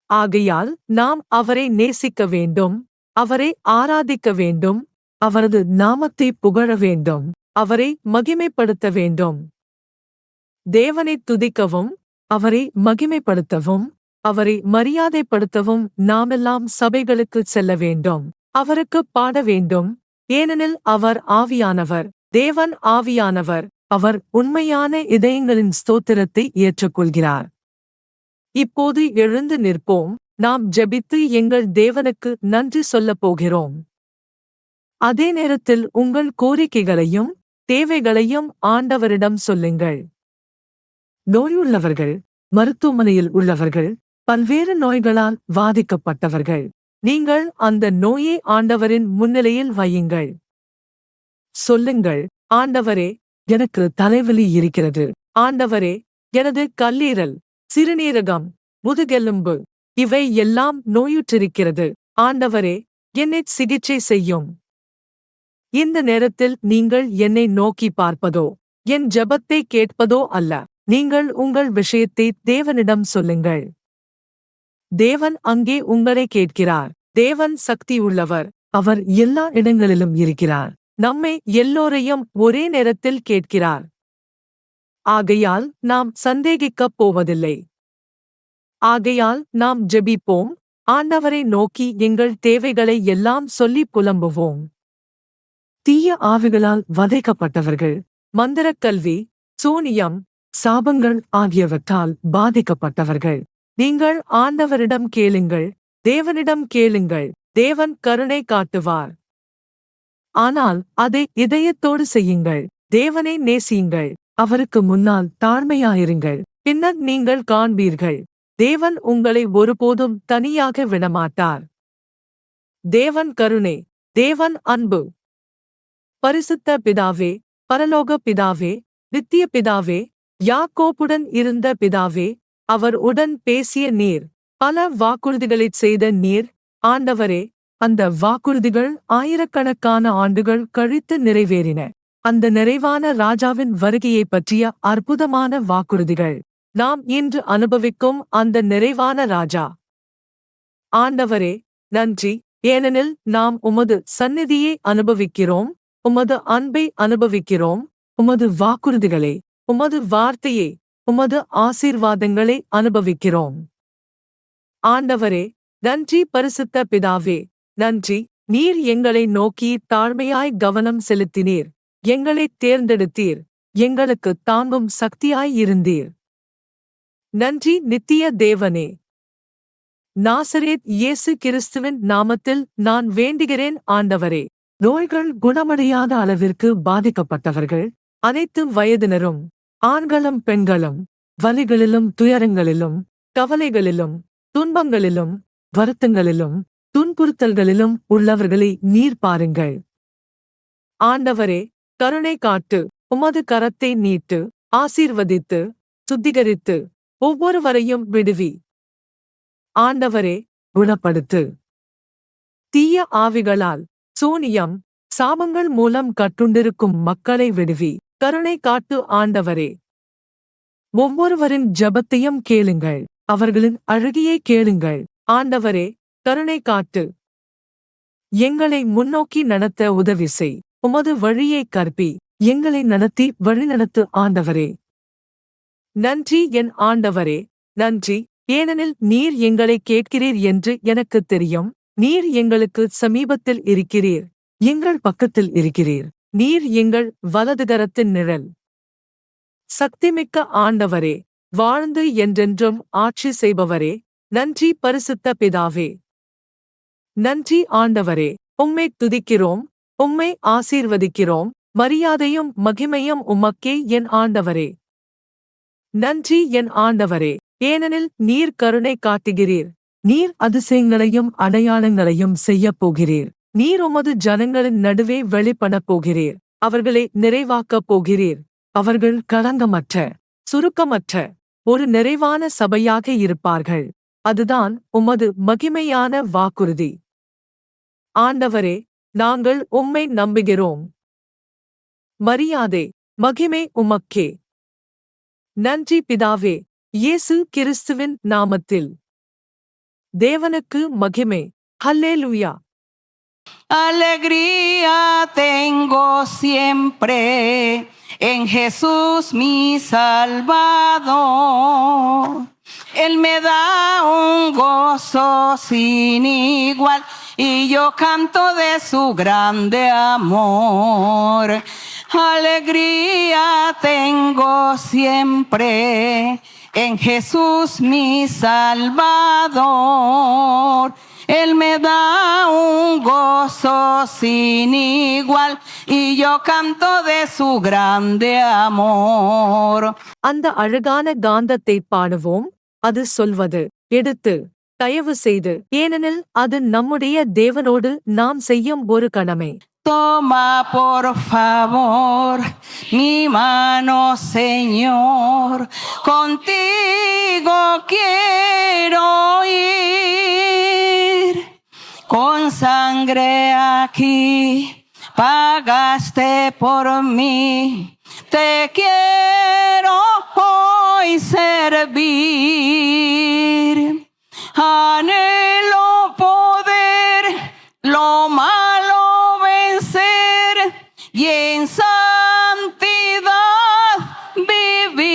ஆகையால் நாம் அவரை நேசிக்க வேண்டும், அவரை ஆராதிக்க வேண்டும், அவரது நாமத்தை புகழ வேண்டும், அவரை மகிமைப்படுத்த வேண்டும். தேவனை துதிக்கவும், அவரை மகிமைப்படுத்தவும், அவரை மரியாதைப்படுத்தவும் நாமெல்லாம் சபைகளுக்குச் செல்ல வேண்டும். அவருக்கு பாட வேண்டும், ஏனெனில் அவர் ஆவியானவர், தேவன் ஆவியானவர். அவர் உண்மையான இதயங்களின் ஸ்தோத்திரத்தை ஏற்றுக்கொள்கிறார். இப்போது எழுந்து நிற்போம், நாம் ஜெபித்து எங்கள் தேவனுக்கு நன்றி சொல்லப் போகிறோம். அதே நேரத்தில் உங்கள் கோரிக்கைகளையும் தேவைகளையும் ஆண்டவரிடம் சொல்லுங்கள். நோயுள்ளவர்கள், மருத்துவமனையில் உள்ளவர்கள், பல்வேறு நோய்களால் வாதிக்கப்பட்டவர்கள், நீங்கள் அந்த நோயை ஆண்டவரின் முன்னிலையில் வையுங்கள். சொல்லுங்கள், ஆண்டவரே, எனக்கு தலைவலி இருக்கிறது. ஆண்டவரே, எனது கல்லீரல், சிறுநீரகம், முதுகெலும்பு இவை எல்லாம் நோயுற்றிருக்கிறது. ஆண்டவரே, என்னை சிகிச்சை செய்யும். இந்த நேரத்தில் நீங்கள் என்னை நோக்கி பார்ப்பதோ, என் ஜெபத்தை கேட்பதோ அல்ல. நீங்கள் உங்கள் விஷயத்தை தேவனிடம் சொல்லுங்கள். தேவன் அங்கே உங்களை கேட்கிறார். தேவன் சக்தியுள்ளவர். அவர் எல்லா இடங்களிலும் இருக்கிறார். நம்மை எல்லோரையும் ஒரே நேரத்தில் கேட்கிறார். ஆகையால் நாம் சந்தேகிக்கப் போவதில்லை. ஆகையால் நாம் ஜெபிப்போம், ஆண்டவரை நோக்கி எங்கள் தேவைகளை எல்லாம் சொல்லி புலம்புவோம். தீய ஆவிகளால் வதைக்கப்பட்டவர்கள், மந்திரக்கல்வி, சூனியம், சாபங்கள் ஆகியவற்றால் பாதிக்கப்பட்டவர்கள், நீங்கள் ஆண்டவரிடம் கேளுங்கள், தேவனிடம் கேளுங்கள். தேவன் கருணை காட்டுவார். ஆனால் அதை இதயத்தோடு செய்யுங்கள். தேவனை நேசியுங்கள். அவருக்கு முன்னால் தாழ்மையாயிருங்கள். பின்னர் நீங்கள் காண்பீர்கள், தேவன் உங்களை ஒருபோதும் தனியாக விடமாட்டார். தேவன் கருணை, தேவன் அன்பு. பரிசுத்த பிதாவே, பரலோக பிதாவே, நித்திய பிதாவே, யாக்கோபுடன் இருந்த பிதாவே, அவர் உடன் பேசிய நீர், பல வாக்குறுதிகளைச் செய்த நீர், ஆண்டவரே, அந்த வாக்குறுதிகள் ஆயிரக்கணக்கான ஆண்டுகள் கழித்து நிறைவேறின. அந்த நிறைவான ராஜாவின் வருகையைப் பற்றிய அற்புதமான வாக்குறுதிகள். நாம் இன்று அனுபவிக்கும் அந்த நிறைவான ராஜா. ஆண்டவரே, நன்றி, ஏனெனில் நாம் உமது சந்நிதியை அனுபவிக்கிறோம், உமது அன்பை அனுபவிக்கிறோம், உமது வாக்குறுதிகளை, உமது வார்த்தையை, உமது ஆசீர்வாதங்களை அனுபவிக்கிறோம். ஆண்டவரே, நன்றி. பரிசுத்த பிதாவே, நன்றி. நீர் எங்களை நோக்கி தாழ்மையாய் கவனம் செலுத்தினீர். எங்களைத் தேர்ந்தெடுத்தீர். எங்களுக்கு தாங்கும் சக்தியாய் இருந்தீர். நன்றி நித்திய தேவனே. நாசரேத் இயேசு கிறிஸ்துவின் நாமத்தில் நான் வேண்டுகிறேன் ஆண்டவரே. நோய்கள் குணமடையாத அளவிற்கு பாதிக்கப்பட்டவர்கள், அனைத்து வயதினரும், ஆண்களும் பெண்களும், வலிகளிலும் துயரங்களிலும், கவலைகளிலும், துன்பங்களிலும், வருத்தங்களிலும், துன்புறுத்தல்களிலும் உள்ளவர்களை நீர் பாருங்கள். ஆண்டவரே, கருணை காட்டு. உமது கரத்தை நீட்டு. ஆசீர்வதித்து, சுத்திகரித்து, ஒவ்வொருவரையும் விடுவி. ஆண்டவரே, குணப்படுத்து. தீய ஆவிகளால், சூனியம், சாபங்கள் மூலம் கட்டுண்டிருக்கும் மக்களை விடுவி. கருணை காட்டு ஆண்டவரே. ஒவ்வொருவரின் ஜெபத்தையும் கேளுங்கள். அவர்களின் அழுகையை கேளுங்கள். ஆண்டவரே, கருணை காட்டு. எங்களை முன்னோக்கி நடத்த உதவி செய். உமது வழியை கற்பி. எங்களை நடத்தி வழிநடத்து ஆண்டவரே. நன்றி என் ஆண்டவரே, நன்றி. ஏனெனில் நீர் எங்களை கேட்கிறீர் என்று எனக்குத் தெரியும். நீர் எங்களுக்கு சமீபத்தில் இருக்கிறீர். எங்கள் பக்கத்தில் இருக்கிறீர். நீர் எங்கள் வலதுகரத்தின் நிழல். சக்திமிக்க ஆண்டவரே, வாழ்ந்து என்றென்றும் ஆட்சி செய்பவரே, நன்றி. பரிசுத்த பிதாவே, நன்றி ஆண்டவரே. உம்மை துதிக்கிறோம். உம்மை ஆசீர்வதிக்கிறோம். மரியாதையும் மகிமையும் உமக்கே என் ஆண்டவரே. நன்றி என் ஆண்டவரே. ஏனெனில் நீர் கருணை காட்டுகிறீர். நீர் அதிசயங்களையும் அடையாளங்களையும் செய்யப் போகிறீர். நீர் உமது ஜனங்களின் நடுவே வெளிப்படப் போகிறீர். அவர்களை நிறைவாக்கப் போகிறீர். அவர்கள் களங்கமற்ற, சுருக்கமற்ற ஒரு நிறைவான சபையாக இருப்பார்கள். அதுதான் உமது மகிமையான வாக்குறுதி. ஆண்டவரே, நாங்கள் உம்மை நம்புகிறோம். மரியாதை, மகிமை உமக்கே. நன்றி பிதாவே. இயேசு கிறிஸ்துவின் நாமத்தில். தேவனுக்கு மகிமை. ஹல்லேலூயா. Alegría tengo siempre en Jesús mi Salvador. Él me da un gozo sin igual y yo canto de su grande amor. Alegría tengo siempre en Jesús mi Salvador. Él me da un gozo sin igual y yo canto de su grande amor. அந்த அழகான காந்தத்தை பாடுவோம். அது சொல்வது, எடுத்து, தயவு செய்து, ஏனெனில் அது நம்முடைய தேவனோடு நாம் செய்யும் ஒரு கடமை. Toma por favor mi mano, Señor, contigo quiero ir. Con sangre aquí pagaste por mí, te quiero hoy servir. Anhelo poder lo malo vencer y en santidad vivir.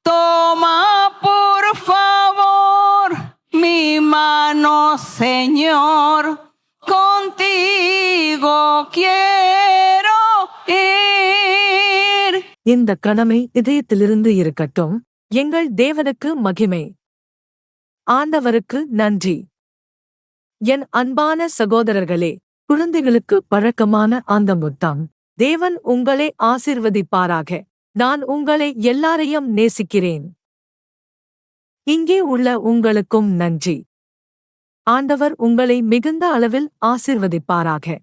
Toma por favor mi mano, Señor, contigo quiero ir. இந்த கடமை இதயத்திலிருந்து இருக்கட்டும். எங்கள் தேவனுக்கு மகிமை. ஆண்டவருக்கு நன்றி. என் அன்பான சகோதரர்களே, குழந்தைகளுக்கு பழக்கமான அந்த முத்தம். தேவன் உங்களை ஆசீர்வதிப்பாராக. நான் உங்களை எல்லாரையும் நேசிக்கிறேன். இங்கே உள்ள உங்களுக்கும் நன்றி. ஆண்டவர் உங்களை மிகுந்த அளவில் ஆசீர்வதிப்பாராக.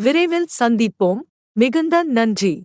விரைவில் சந்திப்போம். மிகுந்த நன்றி.